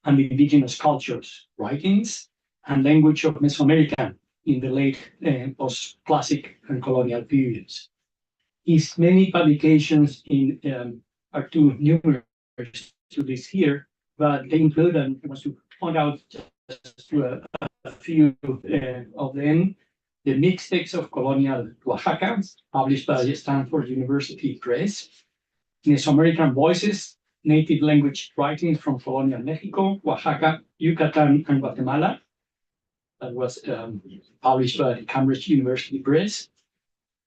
and Indigenous Cultures, Writings, and Language of Mesoamerican in the late post-classic and colonial periods. His many publications are too numerous to list here, but they include, and I want to point out just a few of them, the Mixtapes of Colonial Oaxaca, published by Stanford University Press, Mesoamerican Voices, Native Language Writings from Colonial Mexico, Oaxaca, Yucatan, and Guatemala, that was published by the Cambridge University Press,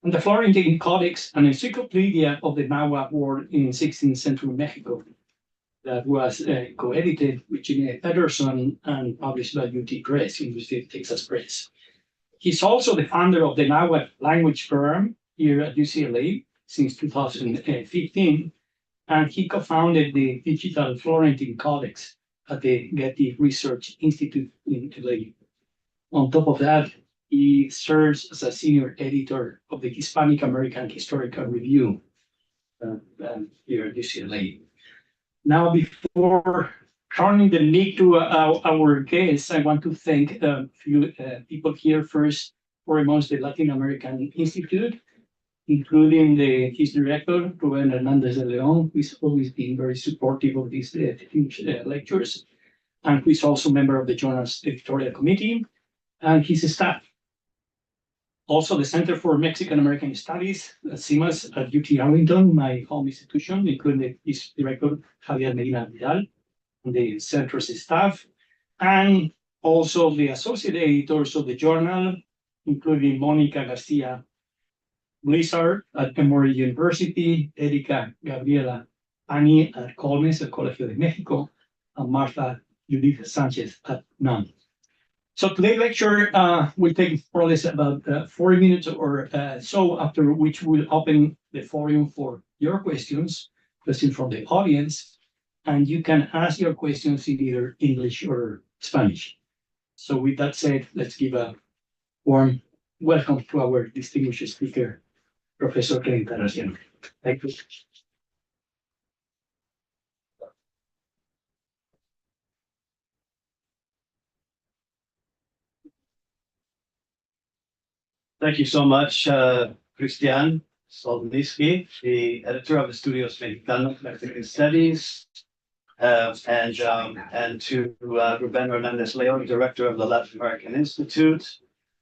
and the Florentine Codex, an encyclopedia of the Nahua world in 16th century Mexico, that was co-edited with Jeanette Peterson and published by UT Press, University of Texas Press. He's also the founder of the Nahua language firm here at UCLA since 2015, and he co-founded the digital Florentine Codex at the Getty Research Institute in LA. On top of that, he serves as a senior editor of the Hispanic American Historical Review here at UCLA. Now, before turning the mic to our guests, I want to thank a few people here. First, foremost, the Latin American Institute, including his director, Ruben Hernandez de Leon, who has always been very supportive of these lectures, and who is also a member of the journal's editorial committee, and his staff. Also, the Center for Mexican American Studies, CIMAS, at UT Arlington, my home institution, including its director, Javier Medina Vidal, and the center's staff, and also the associate editors of the journal, including Monica Garcia Blizzard at Emory University, Erika Gabriela Ani at Colmes, at Colegio de Mexico, and Martha Judith Sanchez at NUM. So today's lecture will take more or less about 40 minutes or so, after which we'll open the forum for your questions from the audience, and you can ask your questions in either English or Spanish. So with that said, let's give a warm welcome to our distinguished speaker, Professor Kevin Tarasiano. Thank you. Thank you so much, Christian Solnitzky, the editor of Estudios Mexicanos, Mexican Studies, and to Ruben Hernandez Leon, director of the Latin American Institute,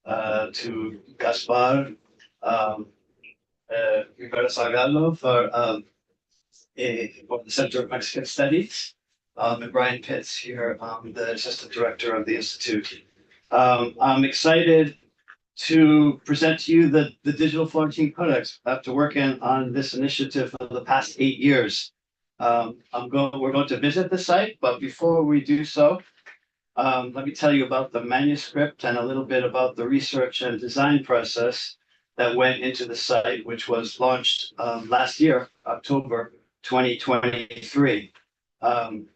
to Gaspar Rivera Salgado for the Center of Mexican Studies, and Brian Pitts here, the assistant director of the Institute. I'm excited to present to you the Digital Florentine Codex after working on this initiative for the past 8 years. We're going to visit the site, but before we do so, let me tell you about the manuscript and a little bit about the research and design process that went into the site, which was launched last year, October 2023. I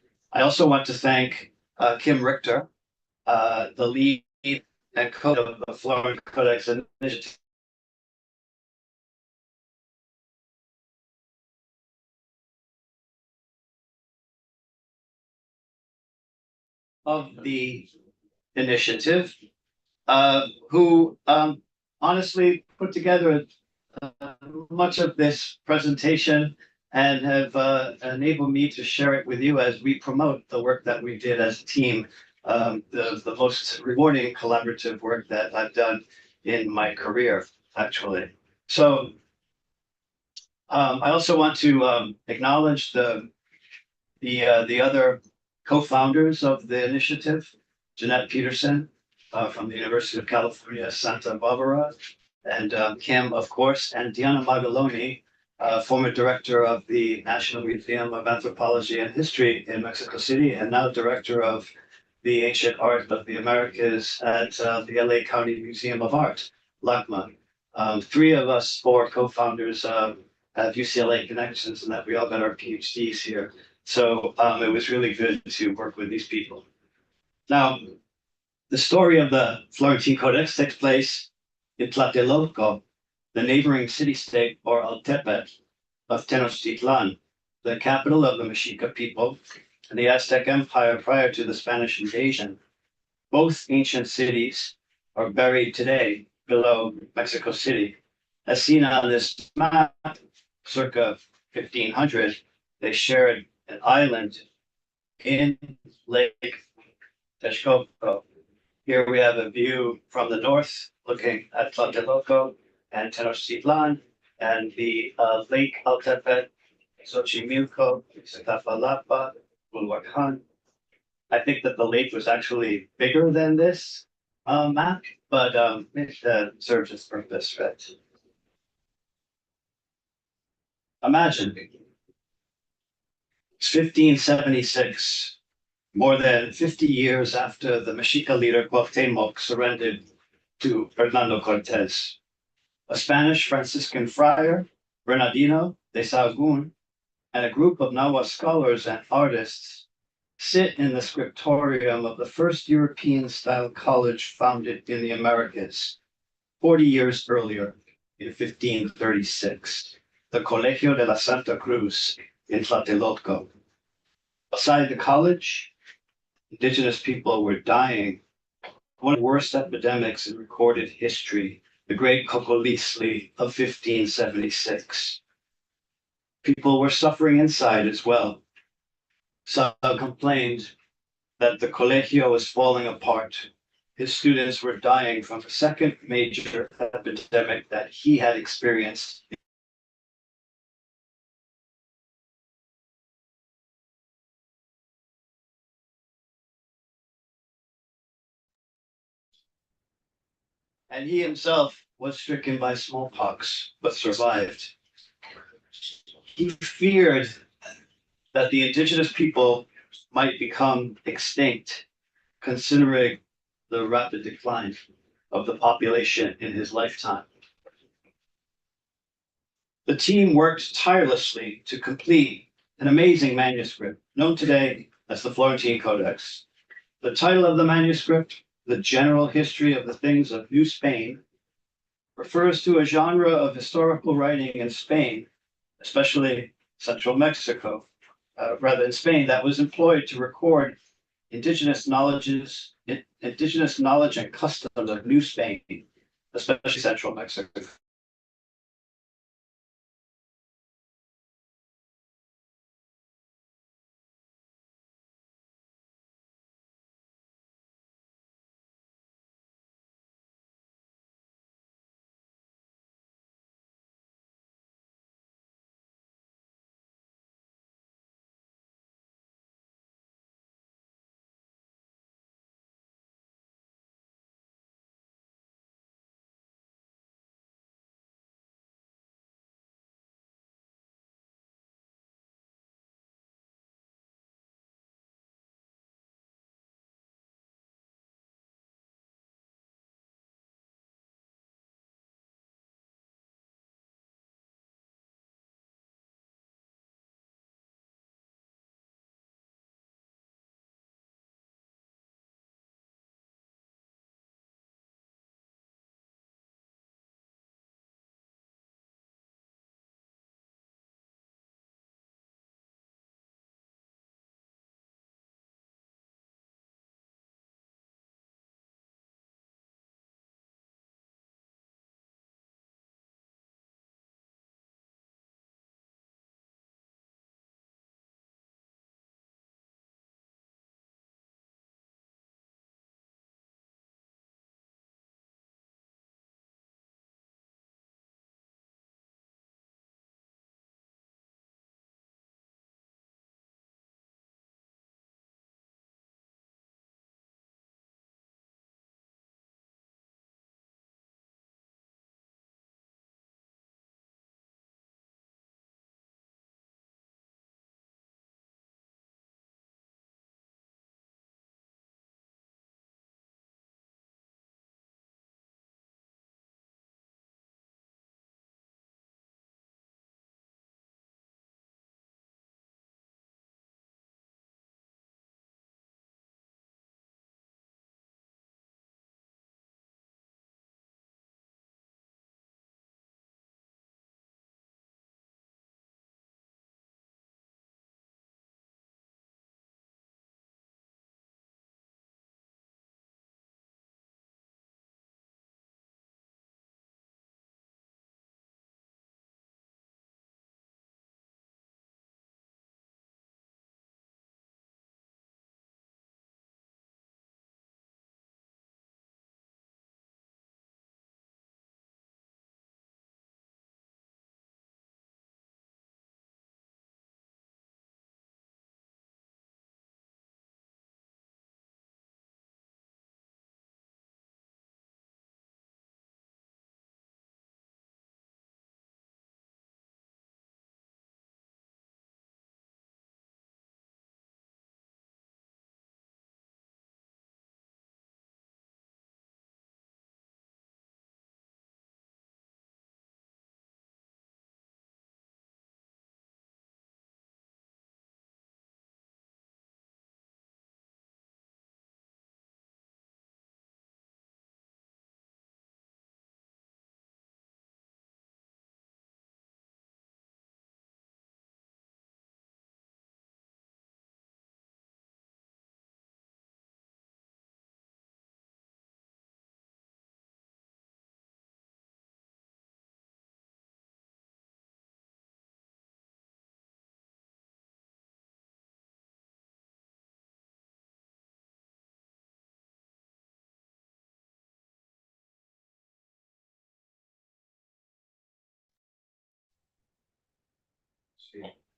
also want to thank Kim Richter, the lead and code of the Florentine Codex initiative. Of the initiative, who honestly put together much of this presentation and have enabled me to share it with you as we promote the work that we did as a team. The most rewarding collaborative work that I've done in my career, actually. So I also want to acknowledge the other co-founders of the initiative, Jeanette Peterson from the University of California, Santa Barbara, and Kim, of course, and Diana Magaloni, former director of the National Museum of Anthropology and History in Mexico City, and now director of the Ancient Art of the Americas at the LA County Museum of Art, LACMA. 3 of us 4 co-founders have UCLA connections, and that we all got our PhDs here. So it was really good to work with these people. Now, the story of the Florentine Codex takes place in Tlatelolco, the neighboring city-state or Altepetl of Tenochtitlan, the capital of the Mexica people, and the Aztec Empire prior to the Spanish invasion. Both ancient cities are buried today below Mexico City. As seen on this map, circa 1500, they shared an island in Lake Texcoco. Here we have a view from the north looking at Tlatelolco and Tenochtitlan and the Lake Altepet, Xochimilco, Iztapalapa, Culhuacan. I think that the lake was actually bigger than this map, but it serves its purpose, right? Imagine it's 1576, more than 50 years after the Mexica leader Cuauhtemoc surrendered to Hernando Cortez. A Spanish Franciscan friar, Bernardino de Sahagún, and a group of Nahua scholars and artists sit in the scriptorium of the first European-style college founded in the Americas 40 years earlier, in 1536, the Colegio de la Santa Cruz in Tlatelolco. Beside the college, indigenous people were dying. One of the worst epidemics in recorded history, the Great Cocolisli of 1576. People were suffering inside as well. Some complained that the colegio was falling apart. His students were dying from the second major epidemic that he had experienced. And he himself was stricken by smallpox, but survived. He feared that the indigenous people might become extinct, considering the rapid decline of the population in his lifetime. The team worked tirelessly to complete an amazing manuscript known today as the Florentine Codex. The title of the manuscript, The General History of the Things of New Spain, refers to a genre of historical writing in Spain, especially central Mexico, rather in Spain, that was employed to record indigenous knowledge and customs of New Spain, especially central Mexico.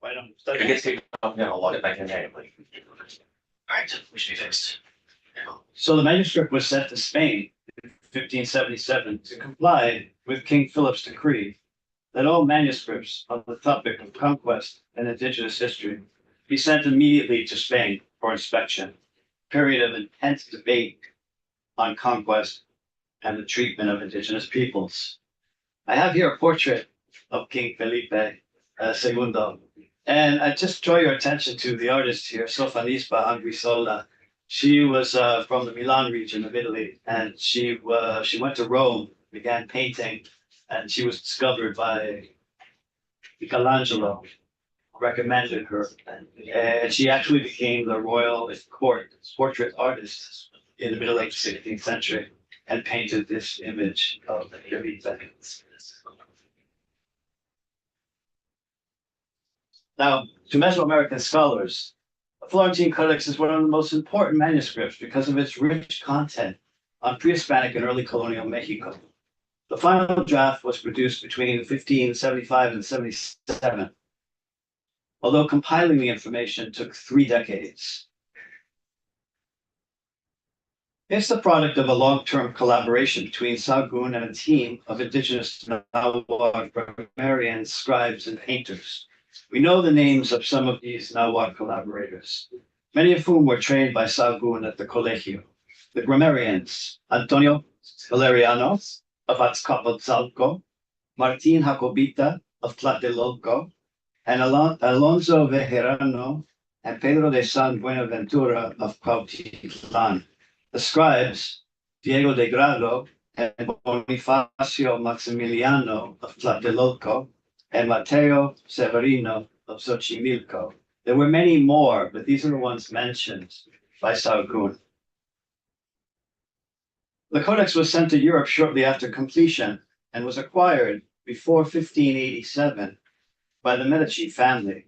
Bueno, I guess they don't know what it mechanically. Alright, we should be fixed. So the manuscript was sent to Spain in 1577 to comply with King Philip's decree that all manuscripts on the topic of conquest and indigenous history be sent immediately to Spain for inspection. Period of intense debate on conquest and the treatment of indigenous peoples. I have here a portrait of King Felipe II, and I just draw your attention to the artist here, Sofonisba Anguissola. She was from the Milan region of Italy, and she went to Rome, began painting, and she was discovered by Michelangelo, recommended her, and she actually became the royal court portrait artist in the middle of the 16th century and painted this image of Felipe. Now, to Mesoamerican scholars, the Florentine Codex is one of the most important manuscripts because of its rich content on pre-Hispanic and early colonial Mexico. The final draft was produced between 1575 and 77, although compiling the information took 3 decades. It's the product of a long-term collaboration between Sahagún and a team of indigenous Nahuatl grammarians, scribes, and painters. We know the names of some of these Nahuatl collaborators, many of whom were trained by Sahagún at the Colegio. The grammarians, Antonio Valeriano of Azcapotzalco, Martin Jacobita of Tlatelolco, and Alonso Bejarano and Pedro de San Buenaventura of Cuautitlan. The scribes, Diego de Grado and Bonifacio Maximiliano of Tlatelolco, and Mateo Severino of Xochimilco. There were many more, but these are the ones mentioned by Sahagún. The Codex was sent to Europe shortly after completion and was acquired before 1587 by the Medici family.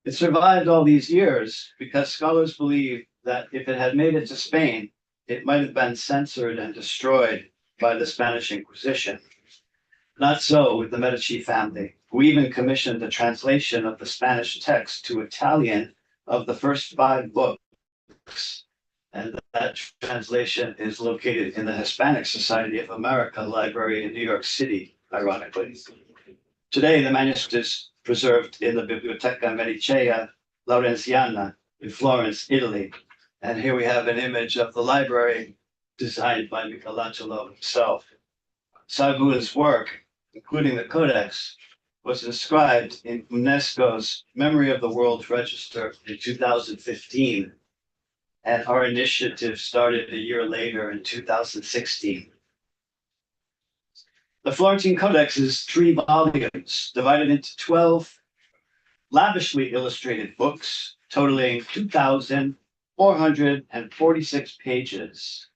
It survived all these years because scholars believe that if it had made it to Spain, it might have been censored and destroyed by the Spanish Inquisition. Not so with the Medici family, who even commissioned a translation of the Spanish text to Italian of the first 5 books. And that translation is located in the Hispanic Society of America Library in New York City, ironically. Today, the manuscript is preserved in the Biblioteca Medicea Laurenziana in Florence, Italy. And here we have an image of the library designed by Michelangelo himself. Sahagún's work, including the Codex, was inscribed in UNESCO's Memory of the World Register in 2015. And our initiative started a year later in 2016. The Florentine Codex is 3 volumes divided into 12 lavishly illustrated books, totaling 2,446 pages.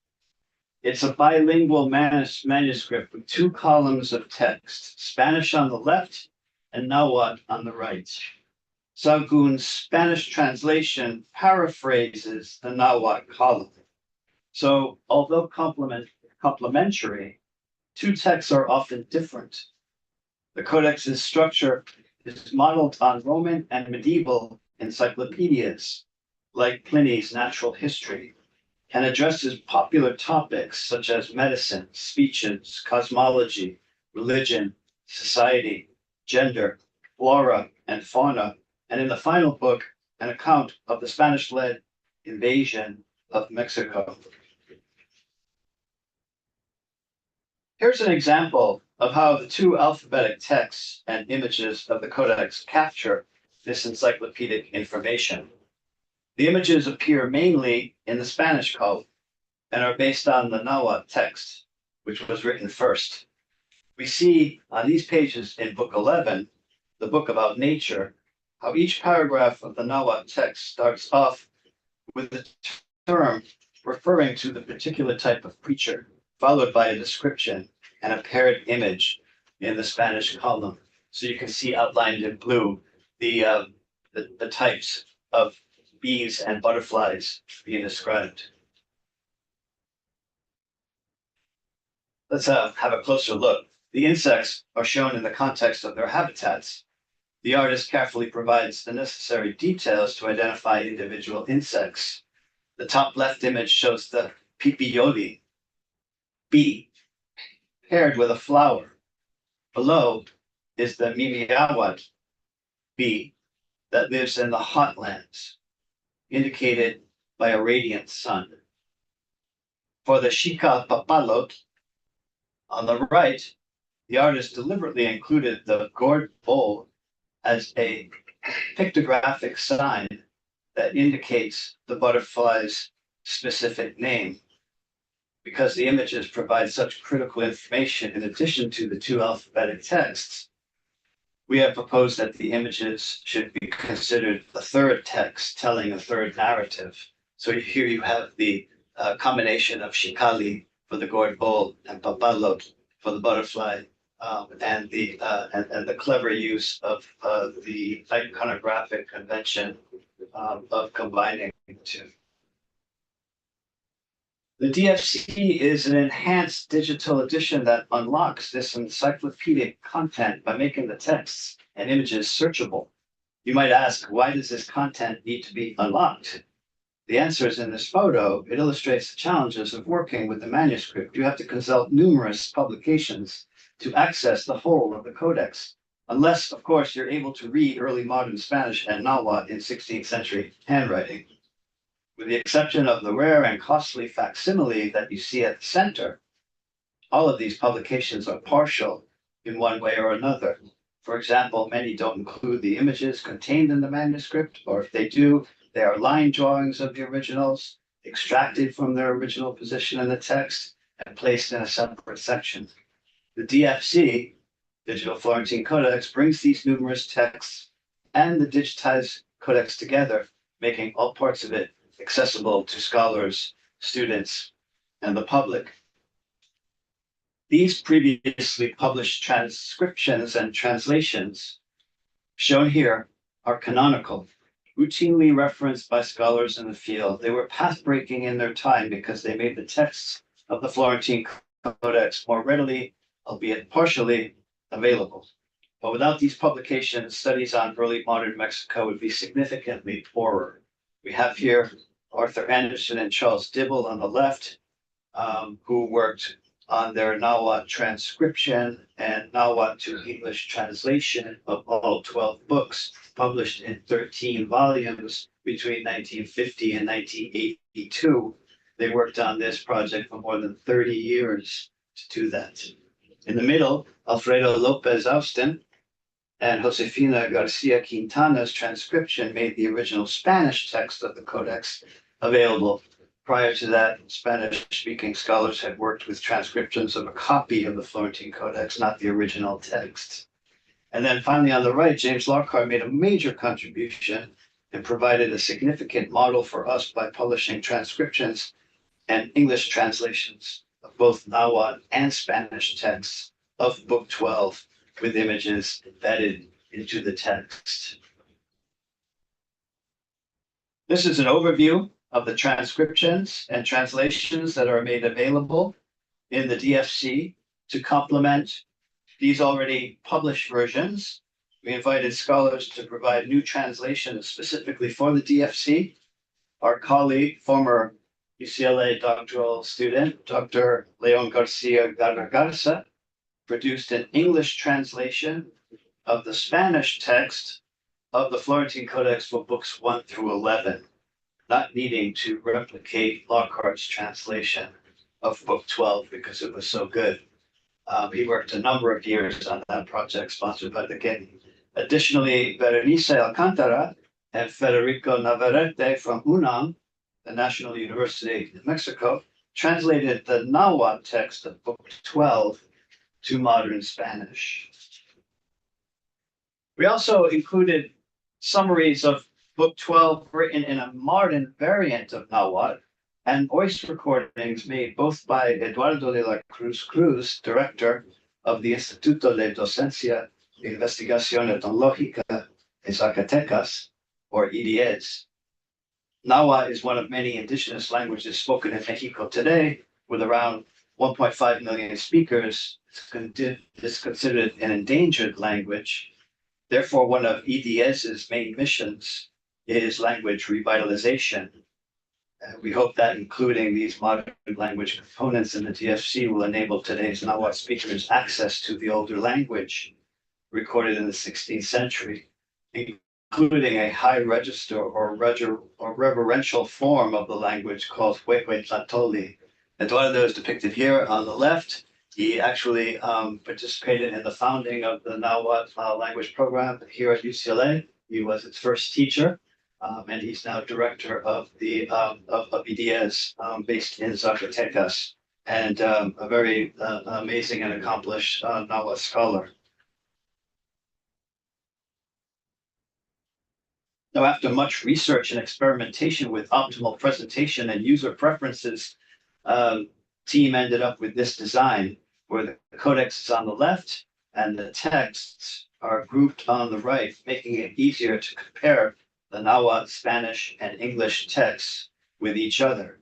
It's a bilingual manuscript with 2 columns of text, Spanish on the left and Nahuatl on the right. Sahagún's Spanish translation paraphrases the Nahuatl column. So, although complementary, 2 texts are often different. The Codex's structure is modeled on Roman and medieval encyclopedias, like Pliny's Natural History, and addresses popular topics such as medicine, speeches, cosmology, religion, society, gender, flora, and fauna, and in the final book, an account of the Spanish-led invasion of Mexico. Here's an example of how the 2 alphabetic texts and images of the Codex capture this encyclopedic information. The images appear mainly in the Spanish code and are based on the Nahuatl text, which was written first. We see on these pages in Book 11, the book about nature, how each paragraph of the Nahuatl text starts off with the term referring to the particular type of creature, followed by a description and a paired image in the Spanish column. So you can see outlined in blue the types of bees and butterflies being described. Let's have a closer look. The insects are shown in the context of their habitats. The artist carefully provides the necessary details to identify individual insects. The top left image shows the pipioli, bee, paired with a flower. Below is the mimiawat, bee, that lives in the hotlands, indicated by a radiant sun. For the shika papalot, on the right, the artist deliberately included the gourd bowl as a pictographic sign that indicates the butterfly's specific name. Because the images provide such critical information in addition to the two alphabetic texts, we have proposed that the images should be considered a third text telling a third narrative. So here you have the combination of shikali for the gourd bowl and papalot for the butterfly, and the clever use of the iconographic convention of combining the two. The DFC is an enhanced digital edition that unlocks this encyclopedic content by making the texts and images searchable. You might ask, why does this content need to be unlocked? The answer is in this photo. It illustrates the challenges of working with the manuscript. You have to consult numerous publications to access the whole of the Codex, unless, of course, you're able to read early modern Spanish and Nahuatl in 16th century handwriting. With the exception of the rare and costly facsimile that you see at the center, all of these publications are partial in one way or another. For example, many don't include the images contained in the manuscript, or if they do, they are line drawings of the originals, extracted from their original position in the text, and placed in a separate section. The DFC, Digital Florentine Codex, brings these numerous texts and the digitized codex together, making all parts of it accessible to scholars, students, and the public. These previously published transcriptions and translations shown here are canonical, routinely referenced by scholars in the field. They were path-breaking in their time because they made the texts of the Florentine Codex more readily, albeit partially, available. But without these publications, studies on early modern Mexico would be significantly poorer. We have here Arthur Anderson and Charles Dibble on the left, who worked on their Nahuatl transcription and Nahuatl to English translation of all 12 books, published in 13 volumes between 1950 and 1982. They worked on this project for more than 30 years to do that. In the middle, Alfredo Lopez Austin and Josefina Garcia Quintana's transcription made the original Spanish text of the Codex available. Prior to that, Spanish-speaking scholars had worked with transcriptions of a copy of the Florentine Codex, not the original text. And then finally on the right, James Lockhart made a major contribution and provided a significant model for us by publishing transcriptions and English translations of both Nahuatl and Spanish texts of Book 12 with images embedded into the text. This is an overview of the transcriptions and translations that are made available in the DFC to complement these already published versions. We invited scholars to provide new translations specifically for the DFC. Our colleague, former UCLA doctoral student, Dr. Leon Garcia Garza, produced an English translation of the Spanish text of the Florentine Codex for books 1 through 11, not needing to replicate Lockhart's translation of book 12 because it was so good. He worked a number of years on that project sponsored by the Getty. Additionally, Berenice Alcantara and Federico Navarrete from UNAM, the National University in Mexico, translated the Nahuatl text of book 12 to modern Spanish. We also included summaries of book 12 written in a modern variant of Nahuatl and voice recordings made both by Eduardo de la Cruz Cruz, director of the Instituto de Docencia e Investigación Etnológica de Zacatecas, or EDEZ. Nahuatl is one of many indigenous languages spoken in Mexico today, with around 1.5 million speakers. It's considered an endangered language, Therefore, one of EDS's main missions is language revitalization. We hope that including these modern language components in the DFC will enable today's Nahuatl speakers access to the older language recorded in the 16th century, including a high register or reverential form of the language called Huehuetlatoli. Eduardo is depicted here on the left. He actually participated in the founding of the Nahuatl language program here at UCLA. He was its first teacher, and he's now director of the of EDS based in Zacatecas, and a very amazing and accomplished Nahuatl scholar. Now, after much research and experimentation with optimal presentation and user preferences, team ended up with this design where the codex is on the left and the texts are grouped on the right, making it easier to compare the Nahuatl, Spanish, and English texts with each other.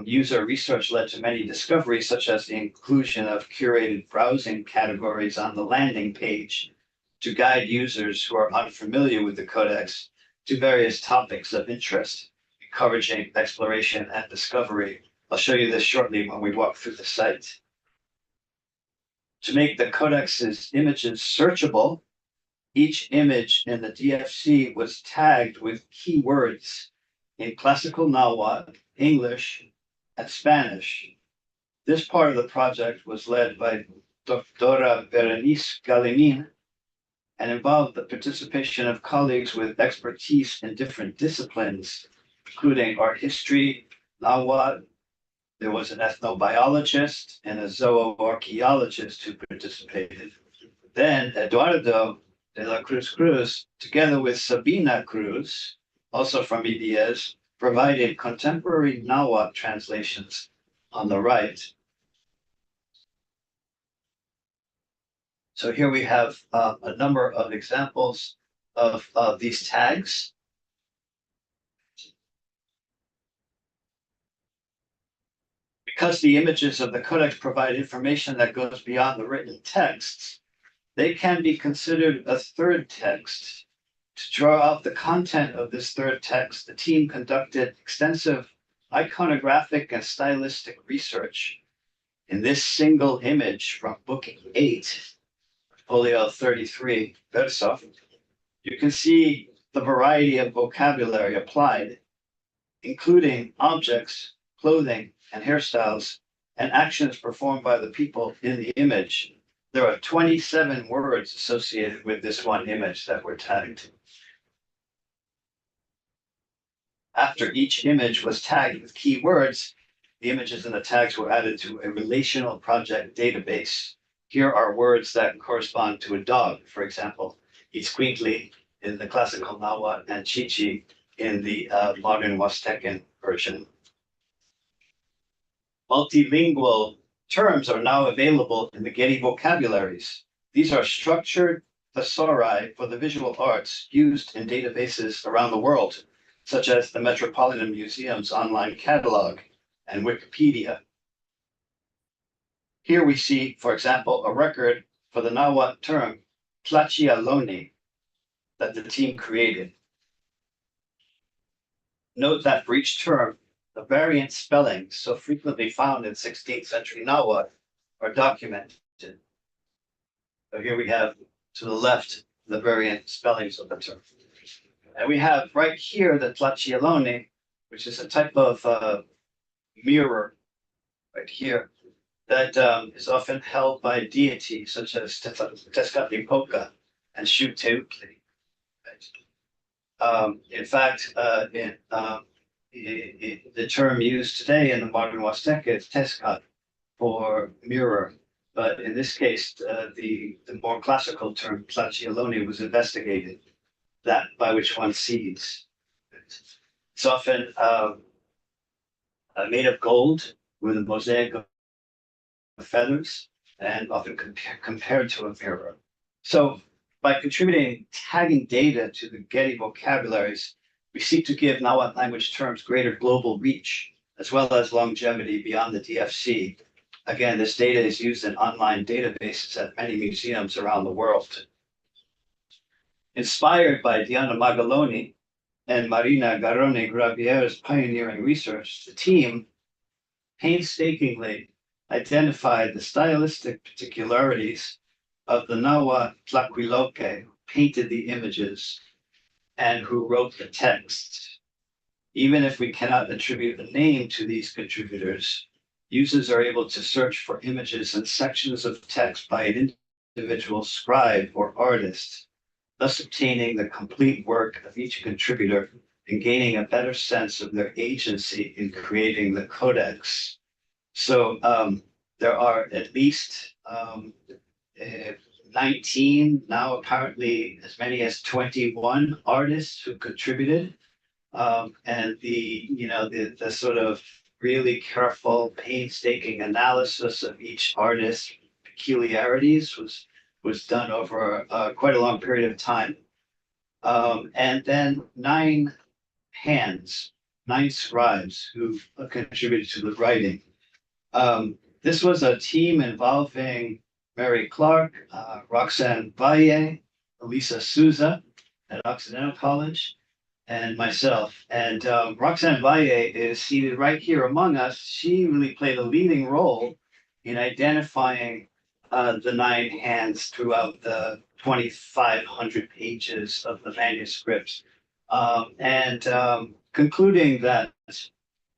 User research led to many discoveries, such as the inclusion of curated browsing categories on the landing page to guide users who are unfamiliar with the codex to various topics of interest, encouraging exploration and discovery. I'll show you this shortly when we walk through the site. To make the codex's images searchable, each image in the DFC was tagged with keywords in classical Nahuatl, English, and Spanish. This part of the project was led by Dra. Berenice Galimin and involved the participation of colleagues with expertise in different disciplines, including art history, Nahuatl. There was an ethnobiologist and a zooarchaeologist who participated. Then Eduardo de la Cruz, together with Sabina Cruz, also from EDS, provided contemporary Nahuatl translations on the right. So here we have a number of examples of these tags. Because the images of the codex provide information that goes beyond the written texts, they can be considered a third text. To draw out the content of this third text, the team conducted extensive iconographic and stylistic research. In this single image from Book 8, Folio 33, Verso, you can see the variety of vocabulary applied, including objects, clothing, and hairstyles, and actions performed by the people in the image. There are 27 words associated with this one image that were tagged. After each image was tagged with keywords, the images and the tags were added to a relational project database. Here are words that correspond to a dog, for example, Itzcuintli in the classical Nahuatl and Chichi in the modern Huastecan version. Multilingual terms are now available in the Getty vocabularies. These are structured thesauri for the visual arts used in databases around the world, such as the Metropolitan Museum's online catalog and Wikipedia. Here we see, for example, a record for the Nahuatl term Tlachialoni that the team created. Note that for each term, the variant spellings so frequently found in 16th century Nahuatl are documented. So here we have to the left the variant spellings of the term. And we have right here the Tlachialoni, which is a type of mirror right here that is often held by deities such as Tezcatlipoca and Xuteutli. In fact, the term used today in the modern Huasteca is Tezcat for mirror, but in this case, the more classical term Tlachialoni was investigated, that by which one sees. It's often made of gold with a mosaic of feathers and often compared to a mirror. So by contributing tagging data to the Getty vocabularies, we seek to give Nahuatl language terms greater global reach, as well as longevity beyond the DFC. Again, this data is used in online databases at many museums around the world. Inspired by Diana Magaloni and Marina Garrone Gravier's pioneering research, the team painstakingly identified the stylistic particularities of the Nawa Tlaquiloque, who painted the images and who wrote the text. Even if we cannot attribute a name to these contributors, users are able to search for images and sections of text by an individual scribe or artist, thus obtaining the complete work of each contributor and gaining a better sense of their agency in creating the codex. So there are at least 19, now apparently as many as 21 artists who contributed. And the sort of really careful, painstaking analysis of each artist's peculiarities was done over quite a long period of time. And then 9 hands, 9 scribes who contributed to the writing. This was a team involving Mary Clark, Roxanne Valle, Elisa Souza at Occidental College, and myself. And Roxanne Valle is seated right here among us. She really played a leading role in identifying the 9 hands throughout the 2,500 pages of the manuscripts, and concluding that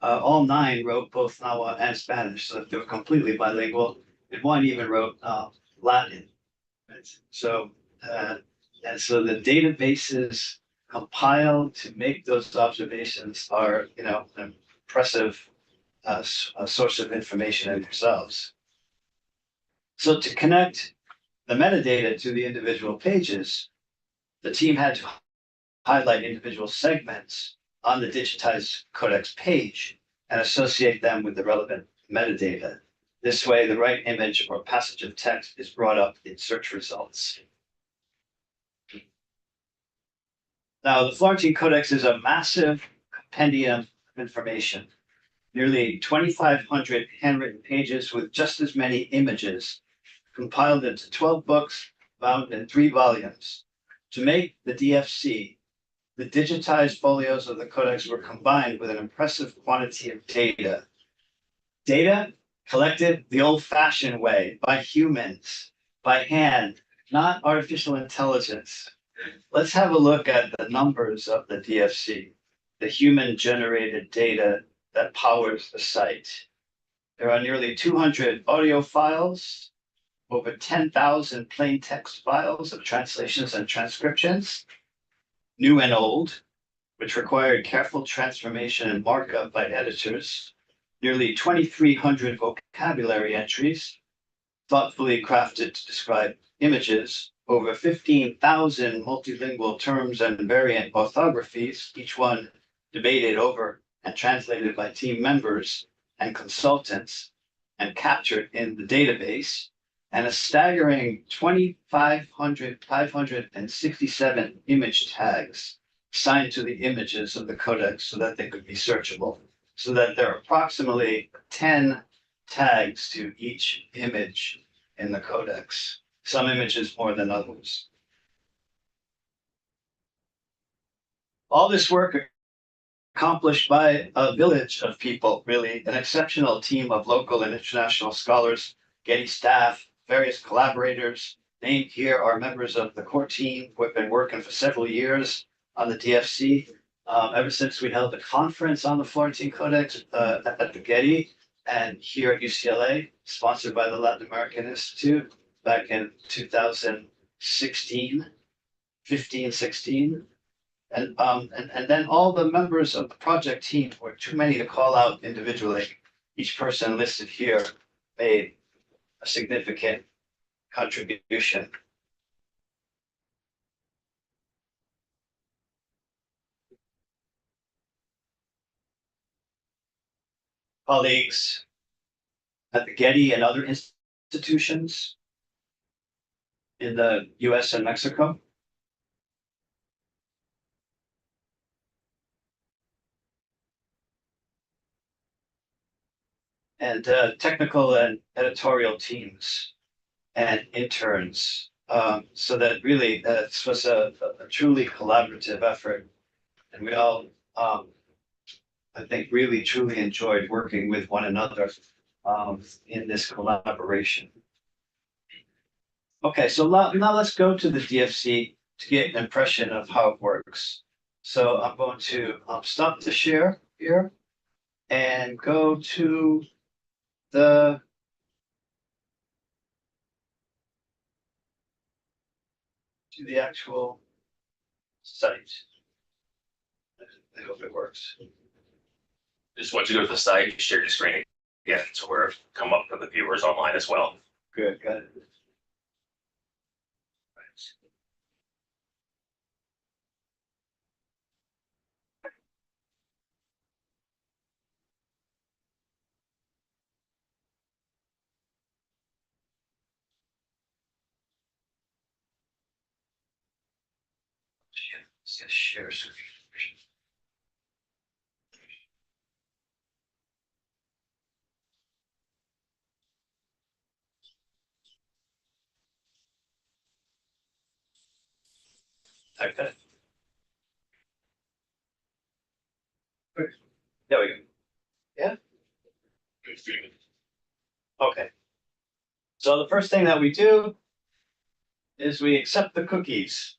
all 9 wrote both Nawa and Spanish, so they were completely bilingual, and one even wrote Latin. So, and so the databases compiled to make those observations are, an impressive source of information in themselves. So to connect the metadata to the individual pages, the team had to highlight individual segments on the digitized Codex page and associate them with the relevant metadata. This way, the right image or passage of text is brought up in search results. Now, the Florentine Codex is a massive compendium of information, nearly 2,500 handwritten pages with just as many images, compiled into 12 books, bound in 3 volumes. To make the DFC, the digitized folios of the Codex were combined with an impressive quantity of data. Data collected the old-fashioned way, by humans, by hand, not artificial intelligence. Let's have a look at the numbers of the DFC, the human-generated data that powers the site. There are nearly 200 audio files, over 10,000 plain text files of translations and transcriptions, new and old, which required careful transformation and markup by editors, nearly 2,300 vocabulary entries, thoughtfully crafted to describe images, over 15,000 multilingual terms and variant orthographies, each one debated over and translated by team members and consultants and captured in the database, and a staggering 2,567 image tags assigned to the images of the Codex so that they could be searchable, so that there are approximately 10 tags to each image in the Codex, some images more than others. All this work accomplished by a village of people, really, an exceptional team of local and international scholars, Getty staff, various collaborators. Named here are members of the core team who have been working for several years on the DFC, ever since we held the conference on the Florentine Codex at the Getty and here at UCLA, sponsored by the Latin American Institute back in 2016, 16. And then all the members of the project team were too many to call out individually. Each person listed here made a significant contribution. Colleagues at the Getty and other institutions in the US and Mexico. And technical and editorial teams and interns So that really, this was a truly collaborative effort. And we all, I think, really truly enjoyed working with one another in this collaboration. Okay, so now let's go to the DFC to get an impression of how it works. So I'm going to stop the share here and go to the actual site. I hope it works. Just once you go to the site, share your screen again, so we're come up for the viewers online as well. Good, got it. Share screen. Okay. There we go. Yeah. Okay. So the first thing that we do is we accept the cookies.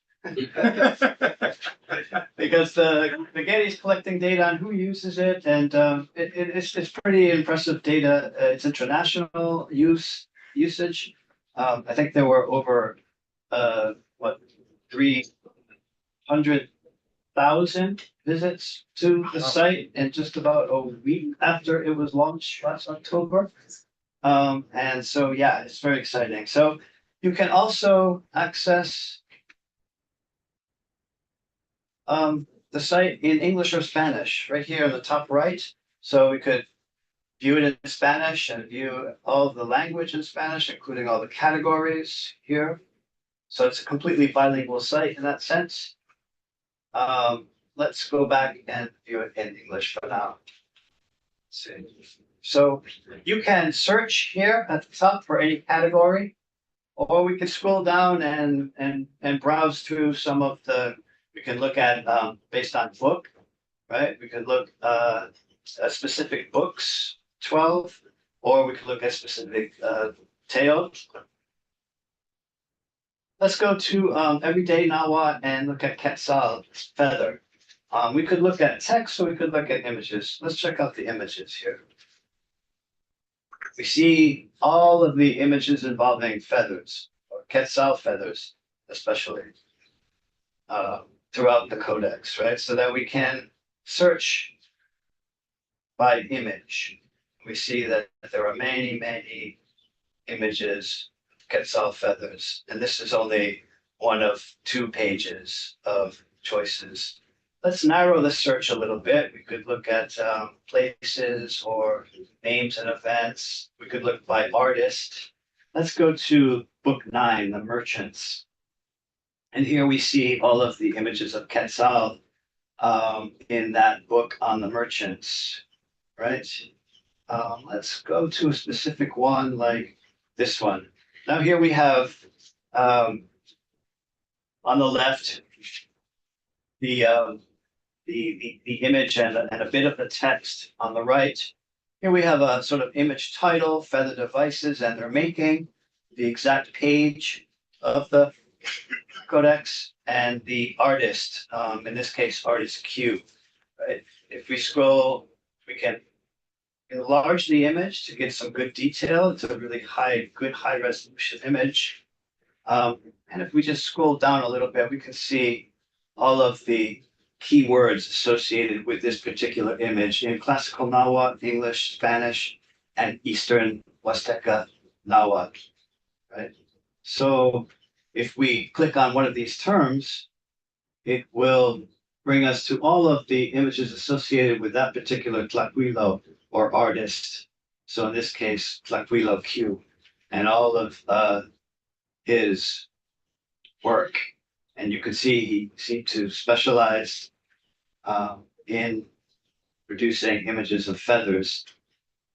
Because the Getty is collecting data on who uses it, and it's pretty impressive data. It's international usage. I think there were over 300,000 visits to the site in just about a week after it was launched last October. And so, yeah, it's very exciting. So you can also access the site in English or Spanish right here in the top right. So we could view it in Spanish and view all the language in Spanish, including all the categories here. So it's a completely bilingual site in that sense. Let's go back and view it in English for now. Let's see. So you can search here at the top for any category, or we can scroll down and browse through some of the, we can look at based on book, right? We could look at specific books, 12, or we could look at specific tale. Let's go to everyday Nawa and look at Quetzal feather. We could look at text, or we could look at images. Let's check out the images here. We see all of the images involving feathers, or Quetzal feathers, especially throughout the Codex, right? So that we can search by image. We see that there are many, many images of Quetzal feathers, and this is only one of 2 pages of choices. Let's narrow the search a little bit. We could look at places or names and events. We could look by artist. Let's go to book 9, the merchants. And here we see all of the images of Quetzal in that book on the merchants, right? Let's go to a specific one like this one. Now here we have on the left the image and a bit of the text on the right. Here we have a sort of image title, feather devices and their making, the exact page of the Codex, and the artist, in this case, artist Q. Right? If we scroll, we can enlarge the image to get some good detail. It's a really good high resolution image. And if we just scroll down a little bit, we can see all of the keywords associated with this particular image in classical Nahuatl, English, Spanish, and Eastern Huasteca Nahuatl, right? So if we click on one of these terms, it will bring us to all of the images associated with that particular Tlacuilo or artist. So in this case, Tlacuilo Q, and all of his work. And you can see he seemed to specialize in producing images of feathers to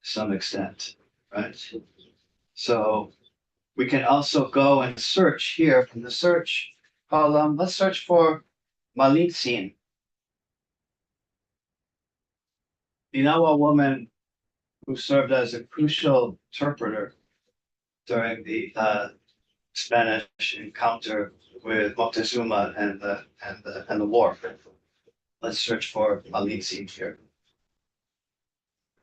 some extent, right? So we can also go and search here in the search column. Let's search for Malitsin. The Nawa woman who served as a crucial interpreter during the Spanish encounter with Moctezuma and the war. Let's search for Malitsin here.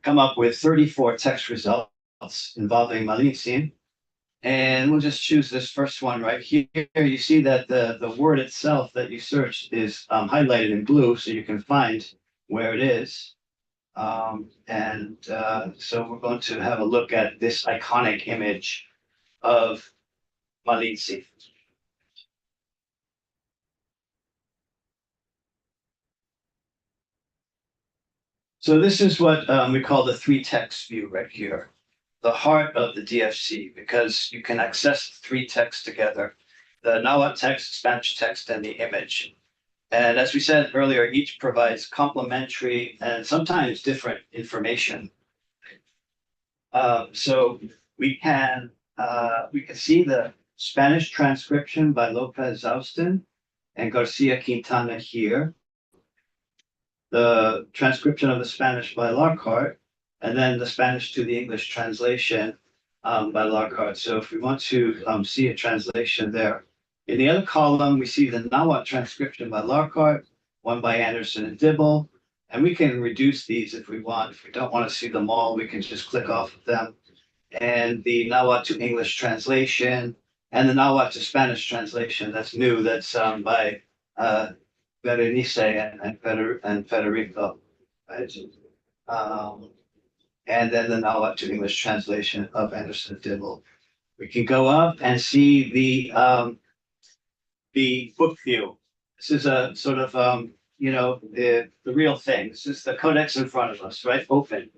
Come up with 34 text results involving Malitsin. And we'll just choose this first one right here. You see that the word itself that you searched is highlighted in blue, so you can find where it is. So we're going to have a look at this iconic image of Malitsi. So this is what we call the three text view right here, the heart of the DFC, because you can access three texts together, the Nahuatl text, Spanish text, and the image. And as we said earlier, each provides complementary and sometimes different information. So we can see the Spanish transcription by Lopez Austin and Garcia Quintana here, the transcription of the Spanish by Lockhart, and then the Spanish to the English translation by Lockhart. So if we want to see a translation there. In the other column, we see the Nahuatl transcription by Lockhart, one by Anderson and Dibble, and we can reduce these if we want. If we don't want to see them all, we can just click off of them. And the Nahuatl to English translation, and the Nahuatl to Spanish translation that's new, that's by Berenice and Federico, right? And then the Nahuatl to English translation of Anderson and Dibble. We can go up and see the book view. This is a sort of, the real thing. This is the Codex in front of us, right? Open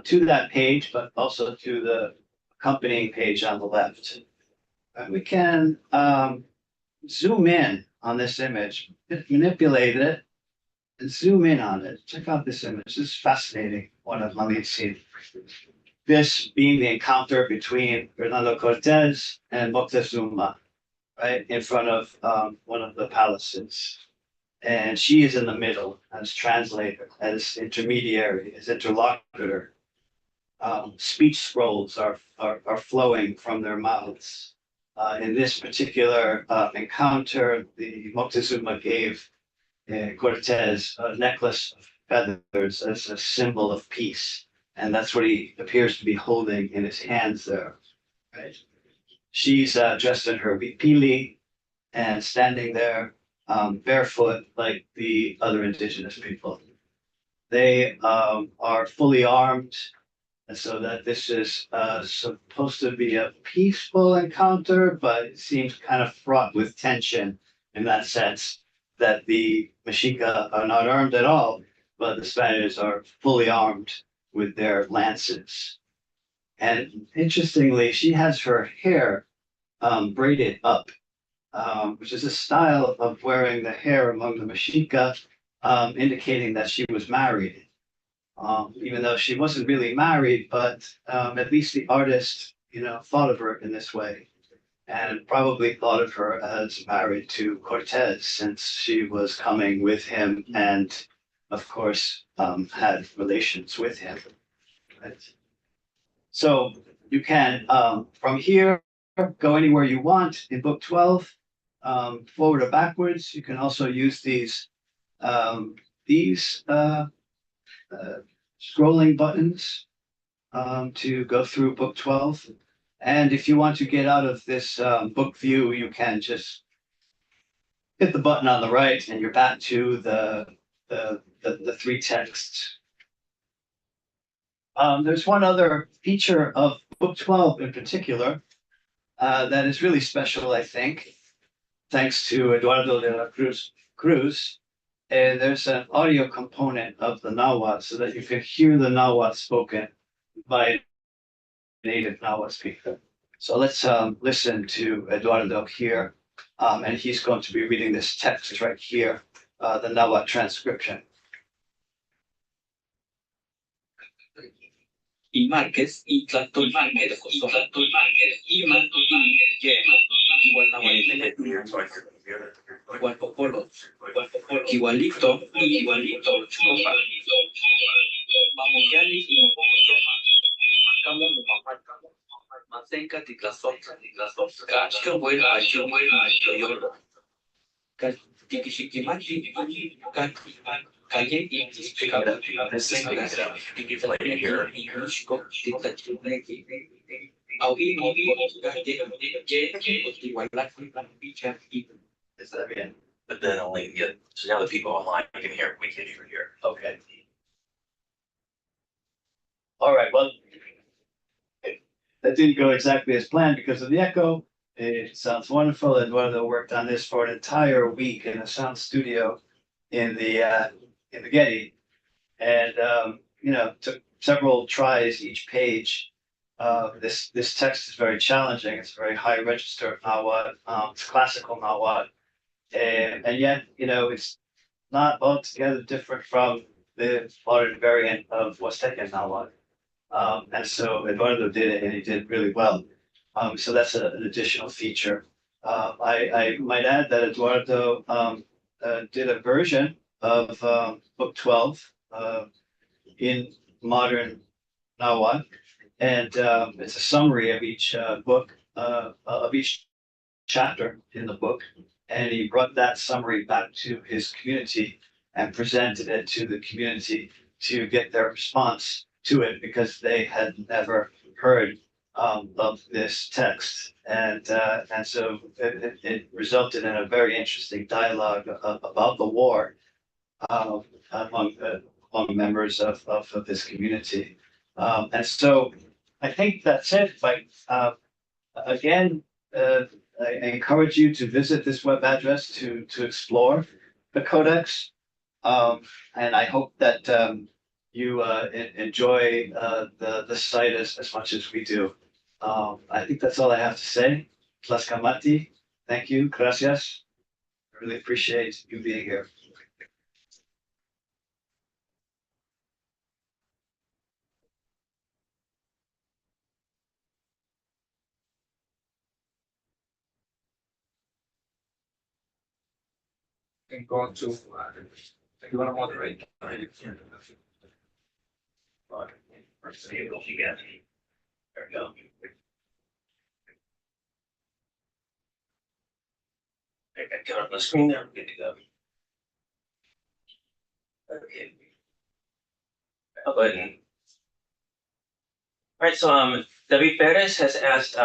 to that page, but also to the accompanying page on the left. And we can zoom in on this image, manipulate it, and zoom in on it. Check out this image. This is fascinating, one of Malitsin. This being the encounter between Hernando Cortez and Moctezuma, right, in front of one of the palaces. And she is in the middle as translator, as intermediary, as interlocutor. Speech scrolls are flowing from their mouths. In this particular encounter, the Moctezuma gave Cortez a necklace of feathers as a symbol of peace. And that's what he appears to be holding in his hands there, right? She's dressed in her wipili and standing there barefoot like the other indigenous people. They are fully armed, and so that this is supposed to be a peaceful encounter, but it seems kind of fraught with tension in that sense, that the Mexica are not armed at all, but the Spaniards are fully armed with their lances. And interestingly, she has her hair braided up, which is a style of wearing the hair among the Mexica, indicating that she was married. Even though she wasn't really married, but at least the artist, thought of her in this way, and probably thought of her as married to Cortez, since she was coming with him and, of course, had relations with him. Right? So you can, from here, go anywhere you want in book 12, forward or backwards. You can also use these scrolling buttons to go through book 12. And if you want to get out of this book view, you can just hit the button on the right and you're back to the three texts. There's one other feature of book 12 in particular that is really special, I think, thanks to Eduardo de la Cruz. And there's an audio component of the Nahuatl so that you can hear the Nahuatl spoken by a native Nahuatl speaker. So let's listen to Eduardo here, and he's going to be reading this text right here, the Nahuatl transcription. y Márquez, y Tlactol Márquez, Ima, Ye, igual Nahuatl, igual Popolo, igualito, Chopa, Mamoyali y Momoyoma, Macamo, Mumapacamo, Mazenca, Titlazotla, Cachca, Huela, Ayoyolo, Tiquishiquimati, Calle y Tispicaba, Mazenca, Tiquitlapica, y Yushko, Titlachuneki, Audimo, Is that bien? But then only, yeah, so now the people online can hear, we can't even hear. Okay. All right, well, that didn't go exactly as planned because of the echo. It sounds wonderful. Eduardo worked on this for an entire week in a sound studio in the Getty. And took several tries each page. This text is very challenging. It's very high register Nahuatl. It's classical Nahuatl. And yet, it's not altogether different from the modern variant of Huastecan Nahuatl. And so Eduardo did it and he did really well. So that's an additional feature. I might add that Eduardo did a version of book 12 in modern Nahuatl. And it's a summary of each book, of each chapter in the book. And he brought that summary back to his community and presented it to the community to get their response to it because they had never heard of this text. And so it resulted in a very interesting dialogue about the war among members of this community. And so I think that's it. But again, I encourage you to visit this web address to explore the Codex. And I hope that you enjoy the site as much as we do. I think that's all I have to say. Tlaskamati, thank you, gracias. I really appreciate you being here. Can go to, you want to moderate? There we go. Okay, get on the screen there, we're good to go. Okay. I'll go ahead and. All right, so David Perez has asked,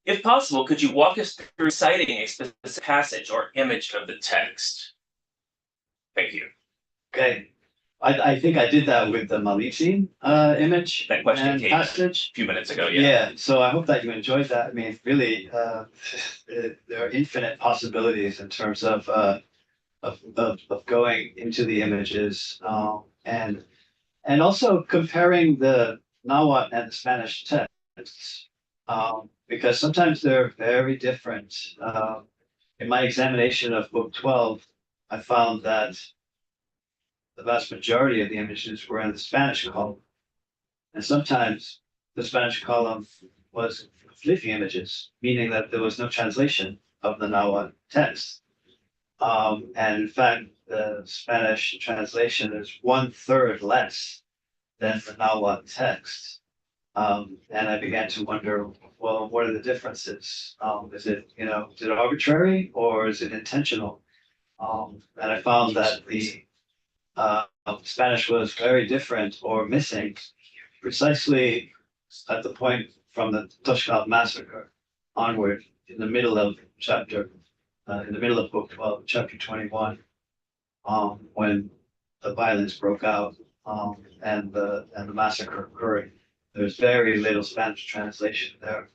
if possible, could you walk us through citing a specific passage or image of the text? Thank you. Okay, I think I did that with the Malici image That question and came passage. A few minutes ago, yeah. Yeah, so I hope that you enjoyed that. I mean, really, there are infinite possibilities in terms of going into the images, and also comparing the Nahuatl and the Spanish texts, because sometimes they're very different. In my examination of book 12, I found that the vast majority of the images were in the Spanish column. And sometimes the Spanish column was flipping images, meaning that there was no translation of the Nahuatl text. And in fact, the Spanish translation is 1/3 less than the Nahuatl text. And I began to wonder, well, what are the differences? Is it arbitrary or is it intentional? And I found that the Spanish was very different or missing precisely at the point from the Toshkal massacre onward in the middle of book 12, chapter 21, when the violence broke out and the massacre occurred. There's very little Spanish translation there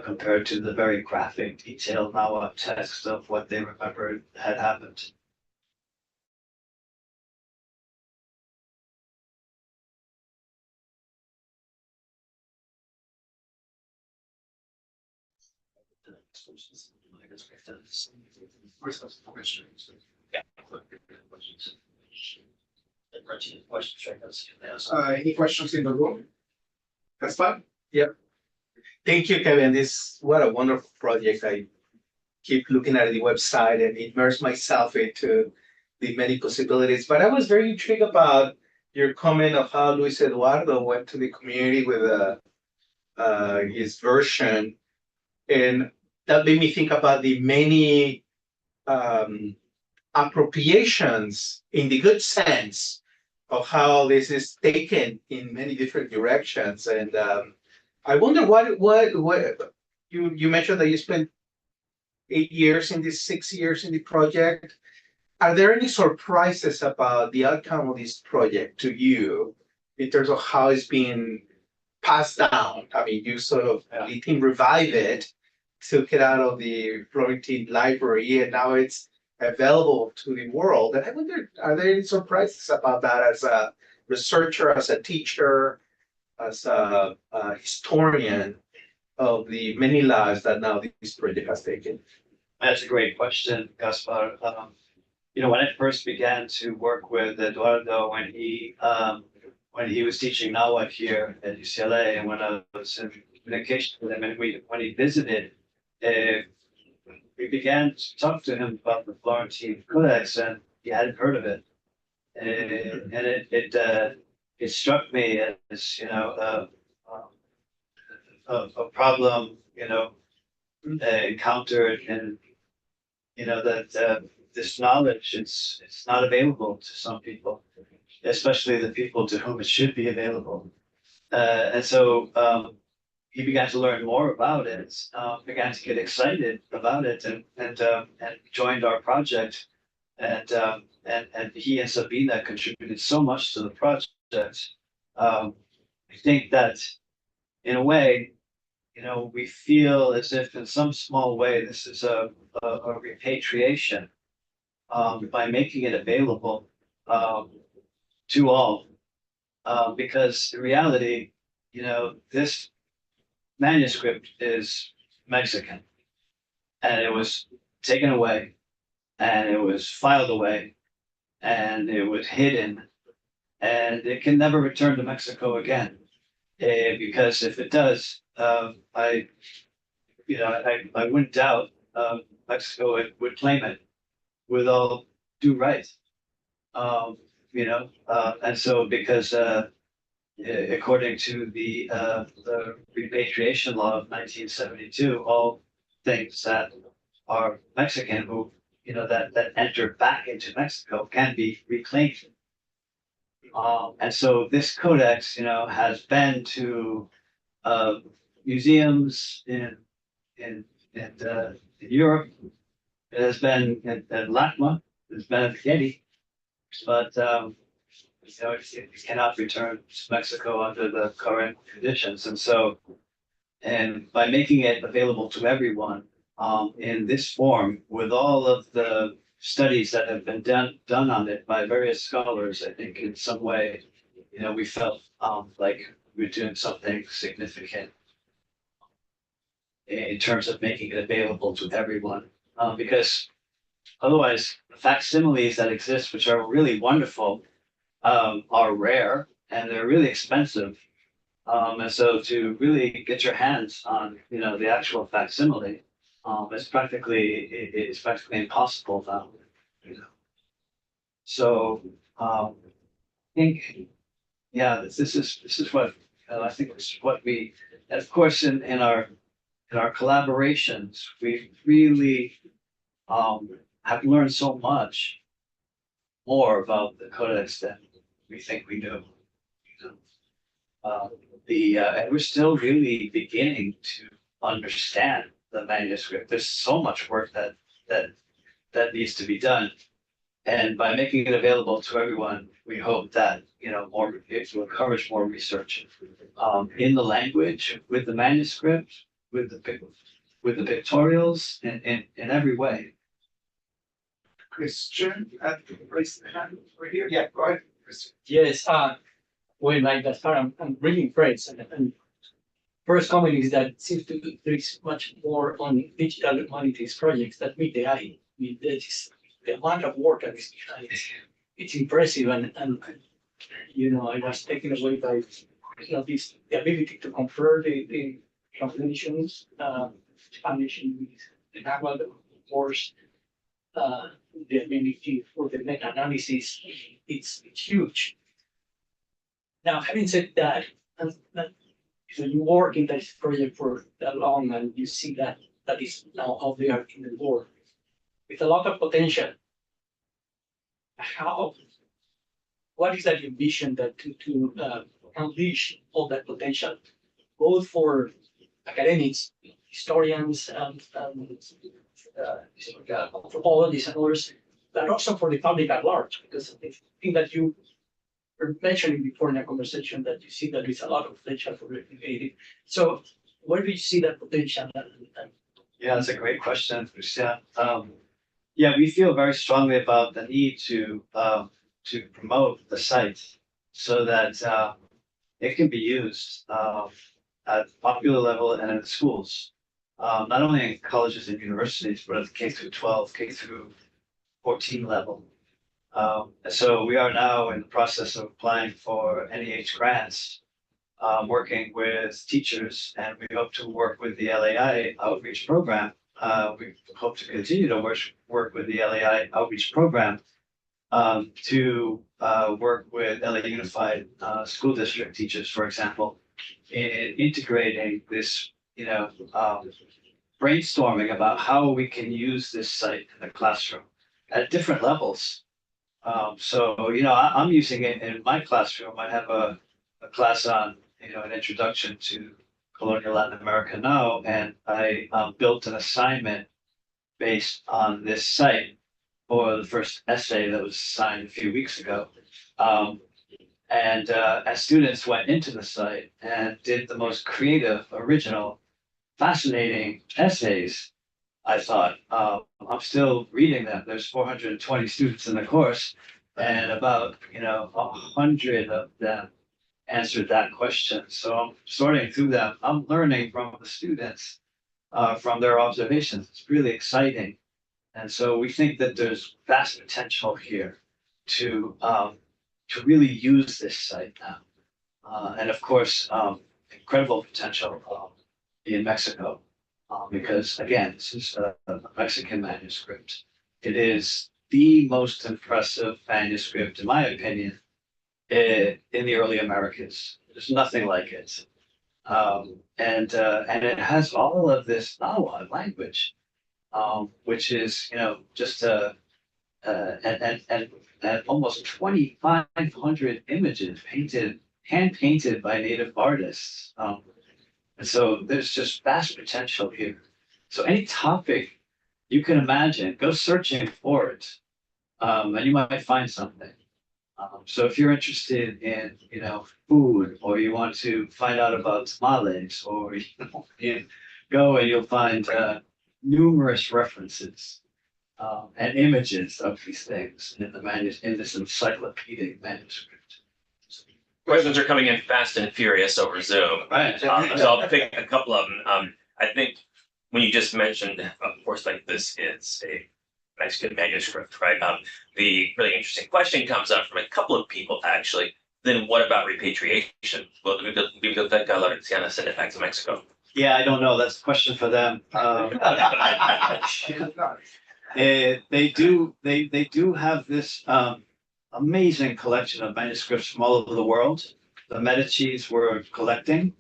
compared to the very graphic, detailed Nahuatl text of what they remembered had happened. Any questions in the room? That's fine. Yep. Thank you, Kevin. What a wonderful project. I keep looking at the website and immerse myself into the many possibilities. But I was very intrigued about your comment of how Luis Eduardo went to the community with his version, and that made me think about the many appropriations in the good sense of how this is taken in many different directions. And I wonder what you mentioned that you spent 8 years in this, 6 years in the project. Are there any surprises about the outcome of this project to you in terms of how it's being passed down? I mean, you sort of, the team revived it, took it out of the Florentine library, and now it's available to the world. And I wonder, are there any surprises about that as a researcher, as a teacher, as a historian of the many lives that now this project has taken? That's a great question, Gaspar. When I first began to work with Eduardo when he was teaching Nahuatl here at UCLA, and when I was in communication with him, and when he visited, we began to talk to him about the Florentine Codex, and he hadn't heard of it, and it struck me as a problem encountered, and that this knowledge it's not available to some people, especially the people to whom it should be available. And so he began to learn more about it, began to get excited about it, and joined our project. And he and Sabina contributed so much to the project. I think that in a way, we feel as if in some small way this is a repatriation by making it available to all. Because in reality, this manuscript is Mexican, and it was taken away, and it was filed away, and it was hidden, and it can never return to Mexico again. Because if it does, I wouldn't doubt Mexico would claim it with all due right. And so because according to the repatriation law of 1972, all things that are Mexican that enter back into Mexico can be reclaimed. And so this codex, has been to museums in Europe. It has been at LACMA. It's been at the Getty, but it cannot return to Mexico under the current conditions. And so, and by making it available to everyone in this form, with all of the studies that have been done on it by various scholars, I think in some way, we felt like we're doing something significant in terms of making it available to everyone. Because otherwise, the facsimiles that exist, which are really wonderful, are rare and they're really expensive. And so to really get your hands on, the actual facsimile, it's practically impossible now. So I think, this is what I think this is what we, and of course, in our collaborations, we really have learned so much more about the Codex than we think we do. And we're still really beginning to understand the manuscript. There's so much work that needs to be done, and by making it available to everyone, we hope that it will encourage more research in the language, with the manuscript, with the pictorials, in every way. Christian, raise the hand over here. Yeah, go ahead, Christian. Yes, like that, I'm really impressed. And first comment is that it seems there is much more on digital humanities projects that meet the eye. I mean, the amount of work that is behind it. It's impressive, and I was taken away by this the ability to convert the translations, Spanish English, the nahuatl, of course, the ability for the meta-analysis, it's huge. Now, having said that, so you work in this project for that long, and you see that is now out there in the world with a lot of potential. What is that your vision that to unleash all that potential, both for academics, historians, and anthropologists and others, but also for the public at large? Because I think that you were mentioning before in a conversation that you see that there's a lot of potential for replicating. So where do you see that potential? Yeah, that's a great question, Christian. Yeah, we feel very strongly about the need to promote the site so that it can be used at popular level and in the schools, not only in colleges and universities, but at the K through 12, K through 14 level. And so we are now in the process of applying for NEH grants, working with teachers, and we hope to work with the LAI outreach program. We hope to continue to work with the LAI outreach program to work with LA Unified School District teachers, for example, in integrating this, brainstorming about how we can use this site in the classroom at different levels. So, I'm using it in my classroom. I have a class on, an introduction to colonial Latin America now, and I built an assignment based on this site for the first essay that was assigned a few weeks ago. And as students went into the site and did the most creative, original, fascinating essays, I thought, I'm still reading them. There's 420 students in the course, and about 100 of them answered that question. So I'm sorting through them. I'm learning from the students, from their observations. It's really exciting. And so we think that there's vast potential here to really use this site now. And of course, incredible potential in Mexico, because again, this is a Mexican manuscript. It is the most impressive manuscript, in my opinion, in the early Americas. There's nothing like it. And it has all of this Nahuatl language, which is, just and almost 2,500 images hand painted by native artists. And so there's just vast potential here. So any topic you can imagine, go searching for it, and you might find something. So if you're interested in, food, or you want to find out about tamales, or you go and you'll find numerous references and images of these things in this encyclopedic manuscript. Questions are coming in fast and furious over Zoom. Right. So I'll pick a couple of them. I think when you just mentioned, of course, like this is a Mexican manuscript, right? The really interesting question comes up from a couple of people, actually. Then what about repatriation? Will the Biblioteca Laurentiana send it back to Mexico? Yeah, I don't know. That's a question for them. They do have this amazing collection of manuscripts from all over the world. The Medicis were collecting,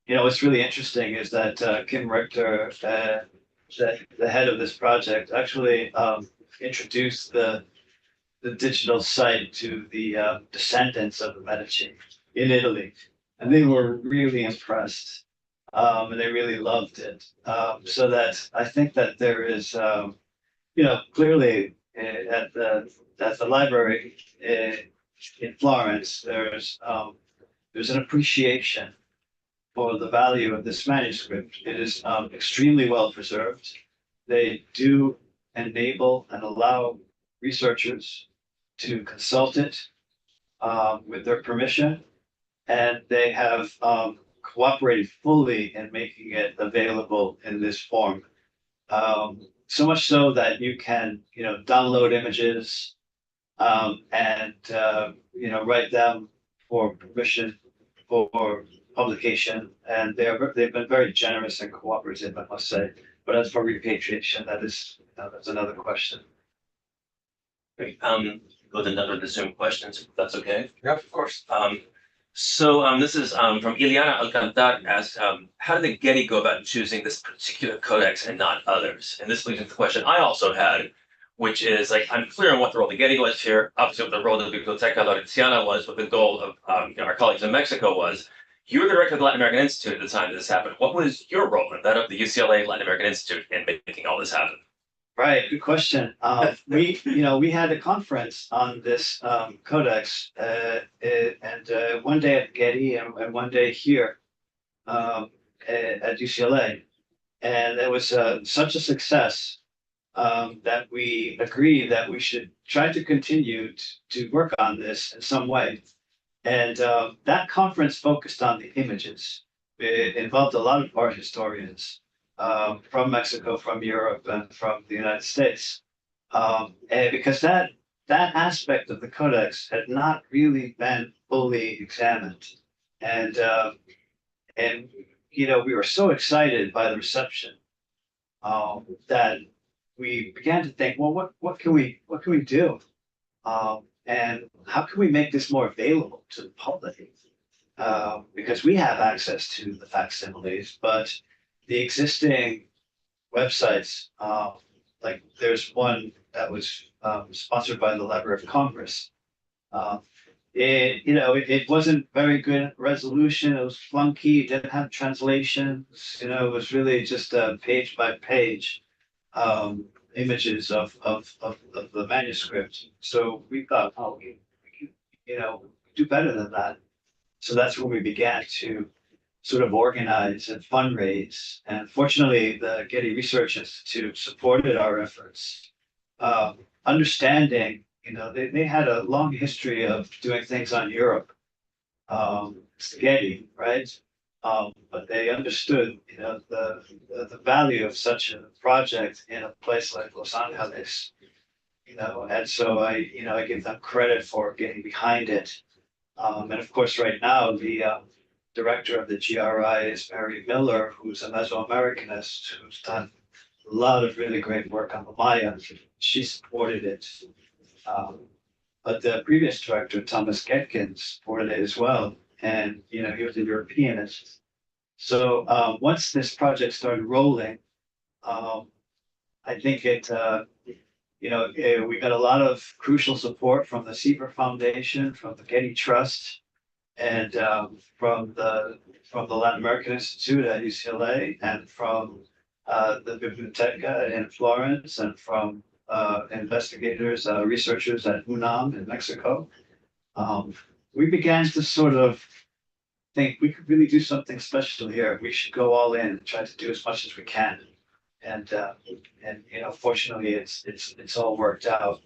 what's really interesting is that Kim Richter, the head of this project, actually introduced the digital site to the descendants of the Medici in Italy, and they were really impressed, and they really loved it. So that I think that there is, clearly at the library in Florence, there's an appreciation for the value of this manuscript. It is extremely well preserved. They do enable and allow researchers to consult it with their permission, and they have cooperated fully in making it available in this form. So much so that you can, download images, write them for permission for publication, and they've been very generous and cooperative, I must say. But as for repatriation, that's another question. Great. Go with another of the Zoom questions, if that's okay. Yeah, of course. This is from Ileana Alcantar asks, how did the Getty go about choosing this particular codex and not others? And this leads into the question I also had, which is like, I'm clear on what the role of the Getty was here, obviously what the role of the Biblioteca Lawrenciana was, what the goal of our colleagues in Mexico was. You were the director of the Latin American Institute at the time this happened. What was your role in that of the UCLA Latin American Institute in making all this happen? Right, good question. We had a conference on this codex, and one day at Getty and one day here at UCLA, and it was such a success that we agreed that we should try to continue to work on this in some way. And that conference focused on the images. It involved a lot of art historians from Mexico, from Europe, and from the United States. And because that aspect of the Codex had not really been fully examined. And we were so excited by the reception that we began to think, well, what can we do? And how can we make this more available to the public? Because we have access to the facsimiles, but the existing websites, like there's one that was sponsored by the Library of Congress. It wasn't very good resolution. It was funky. It didn't have translations. It was really just a page by page images of the manuscript. So we thought, oh, we do better than that. So that's when we began to sort of organize and fundraise. And fortunately, the Getty Research Institute supported our efforts. Understanding, they had a long history of doing things on Europe. It's Getty, right? But they understood, the value of such a project in a place like Los Angeles, and so I give them credit for getting behind it. And of course, right now, the director of the GRI is Mary Miller, who's a Mesoamericanist who's done a lot of really great work on the Maya. She supported it. But the previous director, Thomas Getkin, supported it as well. And, he was a Europeanist. So once this project started rolling, I think we got a lot of crucial support from the Sieber Foundation, from the Getty Trust, and from the Latin American Institute at UCLA, and from the Biblioteca in Florence, and from investigators, researchers at UNAM in Mexico. We began to sort of think we could really do something special here. We should go all in and try to do as much as we can. And fortunately, it's all worked out.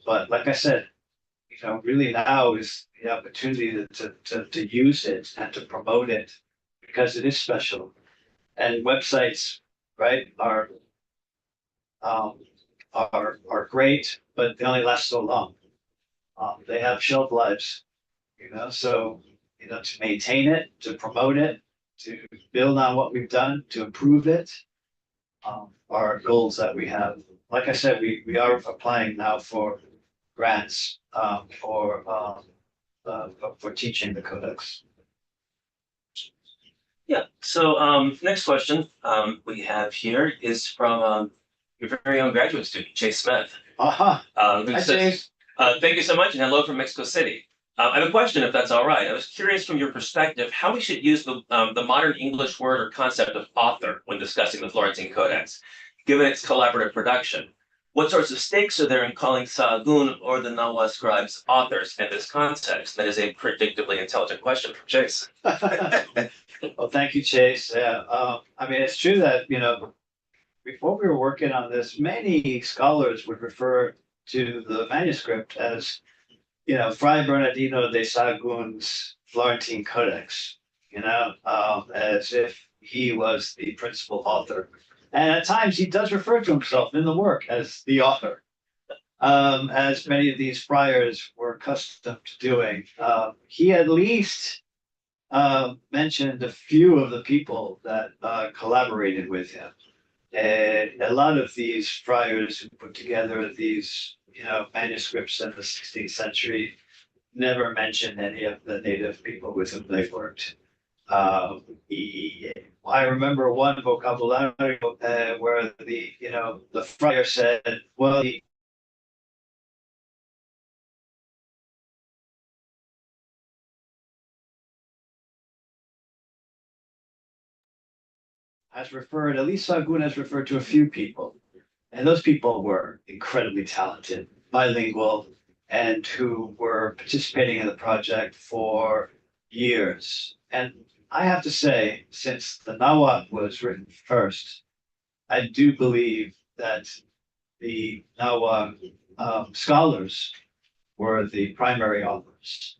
But like I said, really now is the opportunity to use it and to promote it, because it is special. And websites, right, are great, but they only last so long. They have shelf lives, so to maintain it, to promote it, to build on what we've done, to improve it, are goals that we have. Like I said, we are applying now for grants for teaching the Codex. Yeah. So next question we have here is from your very own graduate student, Chase Smith. Hi, Chase. Thank you so much, and hello from Mexico City. I have a question, if that's all right. I was curious from your perspective how we should use the modern English word or concept of author when discussing the Florentine Codex, given its collaborative production. What sorts of stakes are there in calling Sahagún or the Nahua scribes authors in this context? That is a predictably intelligent question from Chase. Well, thank you, Chase. It's true that, before we were working on this, many scholars would refer to the manuscript as, Fray Bernardino de Sahagún's Florentine Codex, as if he was the principal author. And at times he does refer to himself in the work as the author. as many of these friars were accustomed to doing. He at least mentioned a few of the people that collaborated with him. And a lot of these friars who put together these, manuscripts in the 16th century never mentioned any of the native people with whom they worked. I remember one vocabulary where the friar said, well, at least Sagun has referred to a few people. And those people were incredibly talented, bilingual, and who were participating in the project for years. And I have to say, since the Nahuatl was written first, I do believe that the Nahuatl scholars were the primary authors.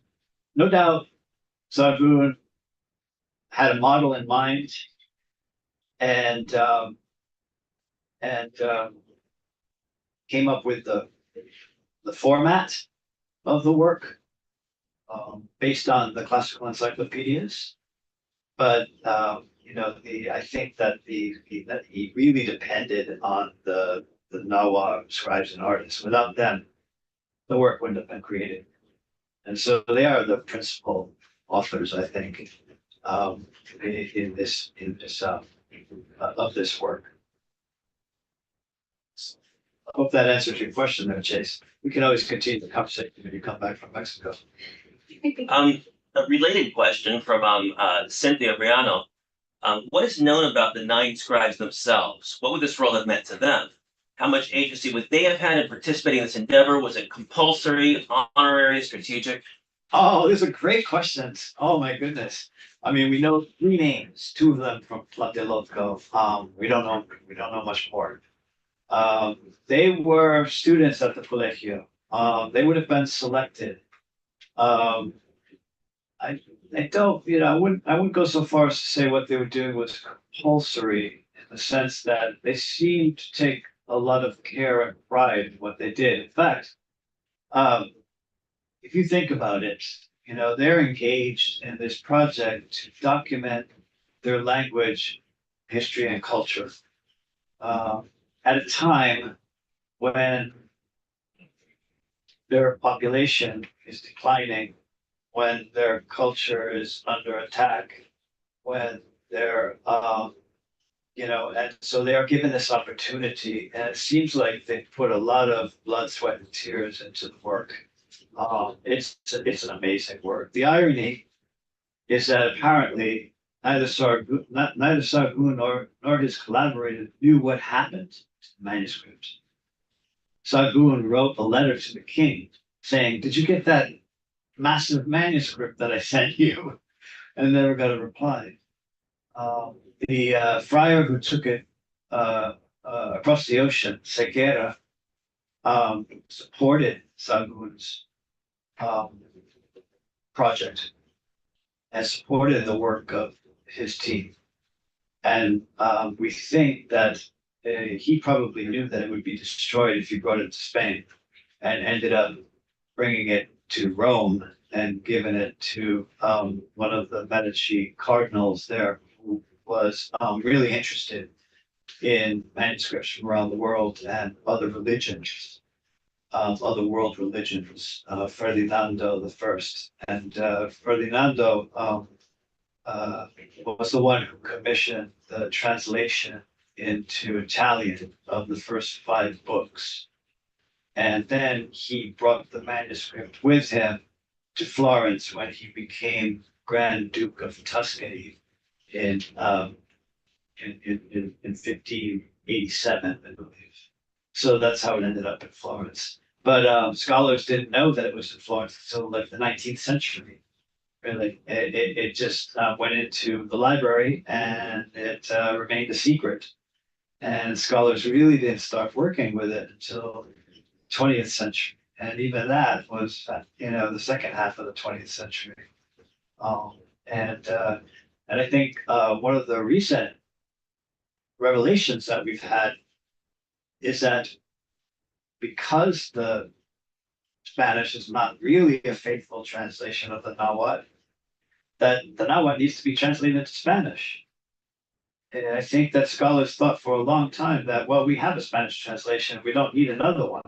No doubt, Sargun had a model in mind, and came up with the format of the work based on the classical encyclopedias. But I think that that he really depended on the Nawa scribes and artists. Without them, the work wouldn't have been created. And so they are the principal authors, I think, in this of this work. I hope that answers your question there, Chase. We can always continue the conversation when you come back from Mexico. A related question from Cynthia Briano. What is known about the 9 scribes themselves? What would this role have meant to them? How much agency would they have had in participating in this endeavor? Was it compulsory, honorary, strategic? Oh, these are great questions. Oh my goodness. I mean, we know 3 names, 2 of them from Tlatelolco. We don't know much more. They were students at the colegio. They would have been selected. I don't, I wouldn't go so far as to say what they were doing was compulsory in the sense that they seemed to take a lot of care and pride in what they did. In fact, if you think about it, they're engaged in this project to document their language, history, and culture at a time when their population is declining, when their culture is under attack, when they're, and so they are given this opportunity, and it seems like they put a lot of blood, sweat, and tears into the work. It's an amazing work. The irony is that apparently neither Sargun nor his collaborators knew what happened to the manuscript. Sargun wrote a letter to the king saying, "Did you get that massive manuscript that I sent you?" And never got a reply. The friar who took it across the ocean, Sequeira, supported Sargun's project and supported the work of his team. And we think that he probably knew that it would be destroyed if he brought it to Spain, and ended up bringing it to Rome and given it to one of the Medici cardinals there, who was really interested in manuscripts from around the world and other religions, other world religions, Ferdinando I. And Ferdinando was the one who commissioned the translation into Italian of the first 5 books. And then he brought the manuscript with him to Florence when he became Grand Duke of Tuscany in 1587, I believe. So that's how it ended up in Florence. But scholars didn't know that it was in Florence until like the 19th century. Really, it just went into the library, and it remained a secret. And scholars really didn't start working with it until 20th century. And even that was, the second half of the 20th century. And I think one of the recent revelations that we've had is that because the Spanish is not really a faithful translation of the Nahuatl, that the Nahuatl needs to be translated into Spanish. And I think that scholars thought for a long time that, well, we have a Spanish translation, we don't need another one.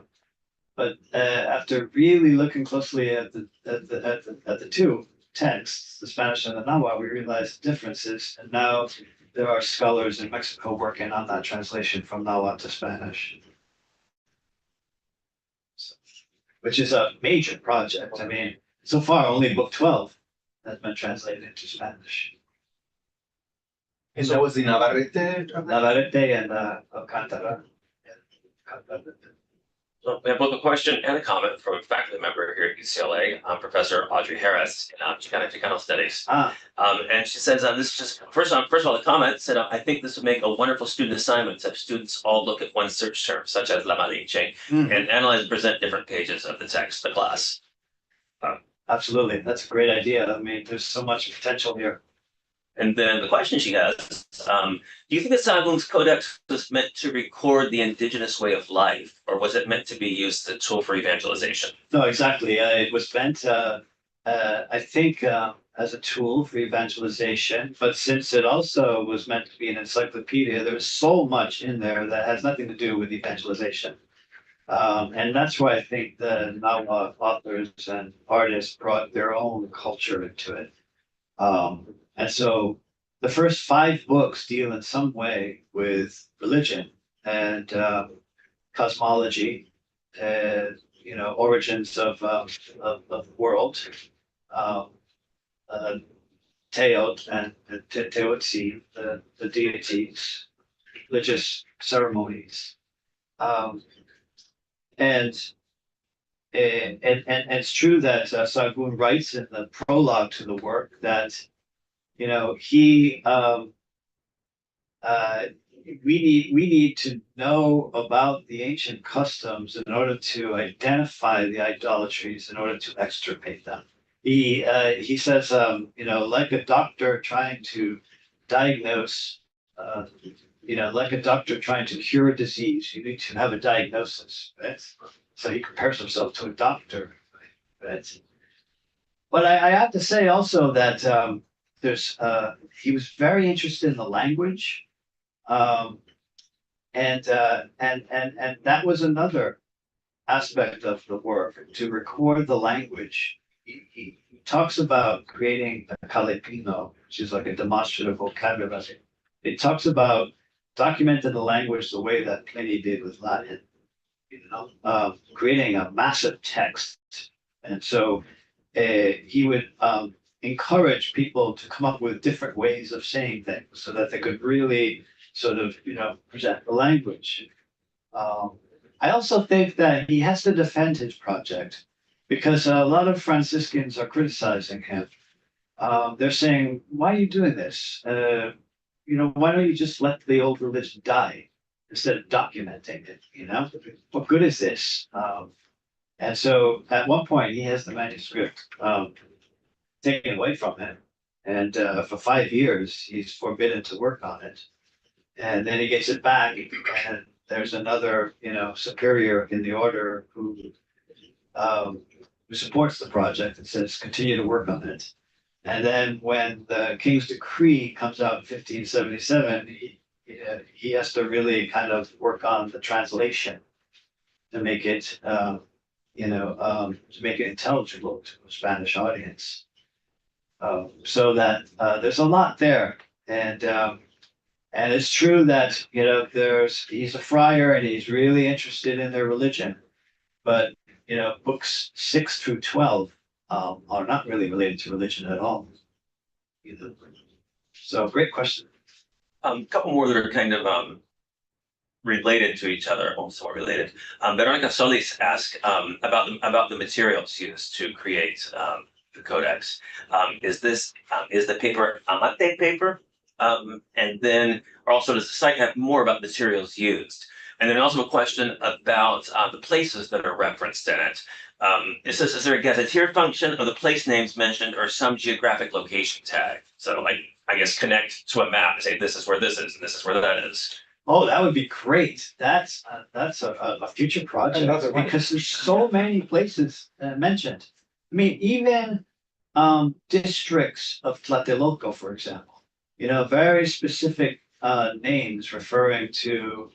But after really looking closely at the two texts, the Spanish and the Nahuatl, we realized differences, and now there are scholars in Mexico working on that translation from Nahuatl to Spanish, which is a major project. I mean, so far only Book 12 has been translated into Spanish. And that was the Navarrete. Navarrete and Alcantara. So we have both a question and a comment from a faculty member here at UCLA, Professor Audrey Harris in Chicano Studies. And she says, this is just, first of all, the comment said, I think this would make a wonderful student assignment if students all look at one search term, such as La Malinche, and analyze and present different pages of the text to the class. Absolutely, that's a great idea. I mean, there's so much potential here. And then the question she has, do you think that Sahagún's Codex was meant to record the indigenous way of life, or was it meant to be used as a tool for evangelization? No, exactly. It was meant, I think, as a tool for evangelization, but since it also was meant to be an encyclopedia, there's so much in there that has nothing to do with evangelization. And that's why I think the Nahuatl authors and artists brought their own culture into it. And so the first 5 books deal in some way with religion and cosmology, origins of the world, Teot and Teotzi, the deities, religious ceremonies, and it's true that Sahagún writes in the prologue to the work that we need to know about the ancient customs in order to identify the idolatries, in order to extirpate them. He says, like a doctor trying to diagnose, like a doctor trying to cure a disease, you need to have a diagnosis, right? So he compares himself to a doctor, right? But I have to say also that he was very interested in the language, and that was another aspect of the work, to record the language. He talks about creating a calepino, which is like a demonstrative vocabulary. It talks about documenting the language the way that Pliny did with Latin, creating a massive text. And so he would encourage people to come up with different ways of saying things so that they could really sort of, present the language. I also think that he has to defend his project because a lot of Franciscans are criticizing him. They're saying, why are you doing this? Why don't you just let the old religion die instead of documenting it? What good is this? And so at one point he has the manuscript taken away from him. And for 5 years, he's forbidden to work on it. And then he gets it back, and there's another, superior in the order who supports the project and says, continue to work on it. And then when the king's decree comes out in 1577, he has to really kind of work on the translation to make it, to make it intelligible to a Spanish audience. So that there's a lot there, and it's true that he's a friar and he's really interested in their religion, but books 6 through 12 are not really related to religion at all. So great question. A couple more that are kind of related to each other, almost somewhat related. Veronica Solis asked about the materials used to create the Codex. Is the paper amate paper? And then also, does the site have more about materials used? And then also a question about the places that are referenced in it. It says, is there a gazetteer function of the place names mentioned or some geographic location tag? So I guess connect to a map and say, this is where this is, and this is where that is. Oh, that would be great. That's a future project Another one. because there's so many places mentioned. I mean, even districts of Tlatelolco, for example, very specific names referring to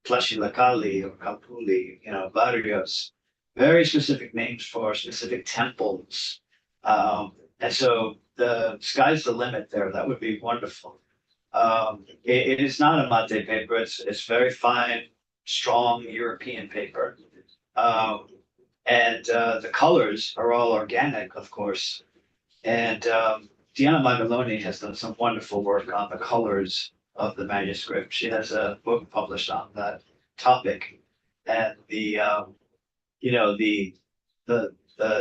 Tlaxilacalli or Calpuli, barrios, very specific names for specific temples. And so the sky's the limit there. That would be wonderful. It is not a mate paper. It's very fine, strong European paper. And the colors are all organic, of course. And Diana Magaloni has done some wonderful work on the colors of the manuscript. She has a book published on that topic. And the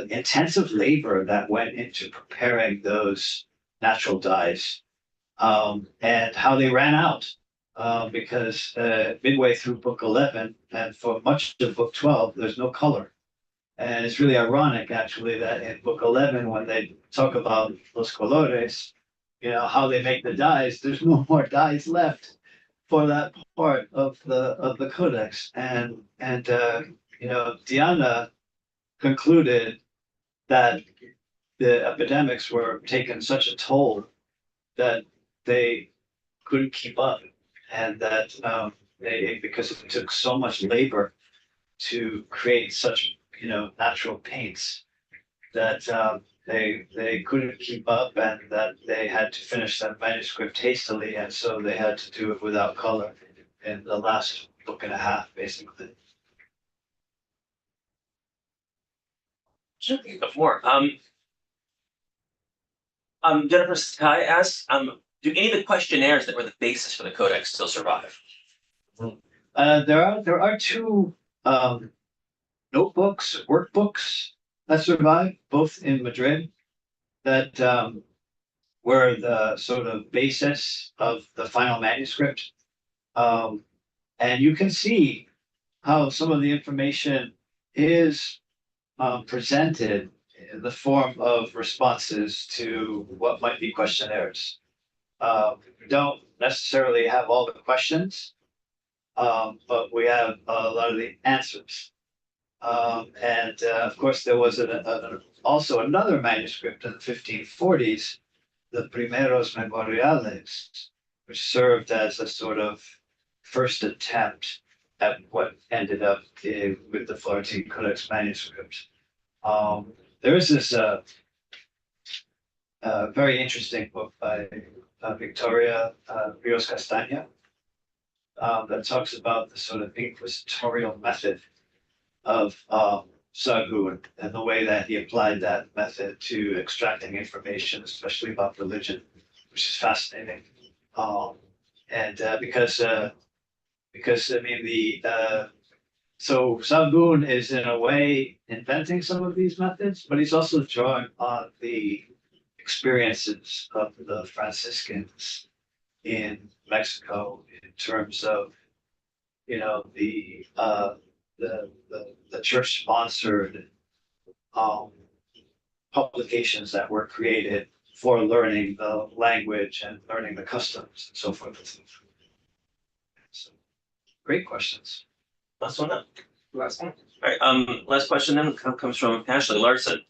intensive labor that went into preparing those natural dyes, and how they ran out, because midway through book 11 and for much of book 12, there's no color. And it's really ironic, actually, that in book 11, when they talk about los colores, how they make the dyes, there's no more dyes left for that part of the codex. And Diana concluded that the epidemics were taking such a toll that they couldn't keep up, and that because it took so much labor to create such natural paints, that they couldn't keep up, and that they had to finish that manuscript hastily, and so they had to do it without color in the last book and a half, basically. Sure, more. Jennifer Sky asks, do any of the questionnaires that were the basis for the Codex still survive? There are two notebooks, workbooks that survive, both in Madrid, that were the sort of basis of the final manuscript. And you can see how some of the information is presented in the form of responses to what might be questionnaires. We don't necessarily have all the questions, but we have a lot of the answers. And of course, there was also another manuscript in the 1540s, the Primeros Memoriales, which served as a sort of first attempt at what ended up with the Florentine Codex manuscript. There is this very interesting book by Victoria Rios Castaña that talks about the sort of inquisitorial method of Sahagún and the way that he applied that method to extracting information, especially about religion, which is fascinating. And because I mean so Sahagún is in a way inventing some of these methods, but he's also drawing on the experiences of the Franciscans in Mexico in terms of the church sponsored publications that were created for learning the language and learning the customs and so forth. So, great questions. Last one up. Last one. All right. Last question then comes from Ashley Larson,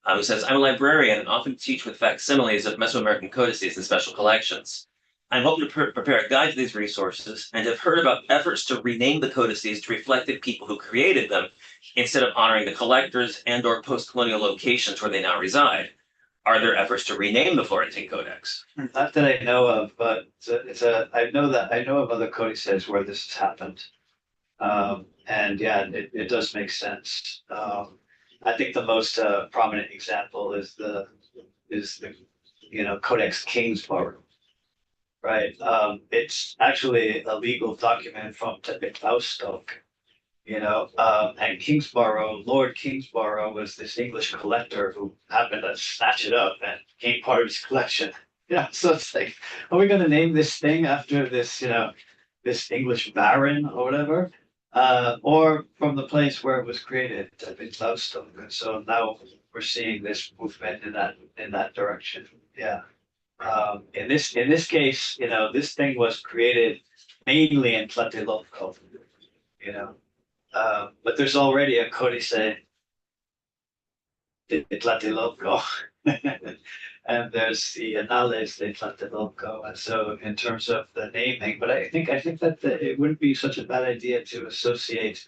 who says, I'm a librarian and often teach with facsimiles of Mesoamerican codices and special collections. I'm hoping to prepare a guide to these resources and have heard about efforts to rename the codices to reflect the people who created them instead of honoring the collectors and or post-colonial locations where they now reside. Are there efforts to rename the Florentine Codex? Not that I know of, but I know of other codices where this has happened. And yeah, it does make sense. I think the most prominent example is the Codex Kingsborough, right? It's actually a legal document from Tepetlaustok, and Kingsborough, Lord Kingsborough was this English collector who happened to snatch it up and became part of his collection. So it's like, are we going to name this thing after this, this English baron or whatever? Or from the place where it was created, Tepetlaustok. And so now we're seeing this movement in that direction. Yeah. In this case, this thing was created mainly in Tlatelolco, you know. But there's already a Codex de Tlatelolco. And there's the Anales de Tlatelolco. And so in terms of the naming, but I think that it wouldn't be such a bad idea to associate,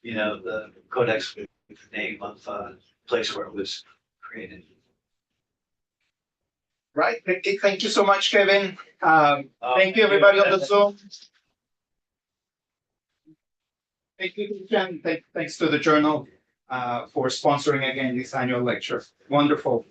the Codex with the name of a place where it was created. Right. Thank you so much, Kevin. Thank you, everybody on the Zoom. Thank you, Jen. Thanks to the journal for sponsoring again this annual lecture. Wonderful.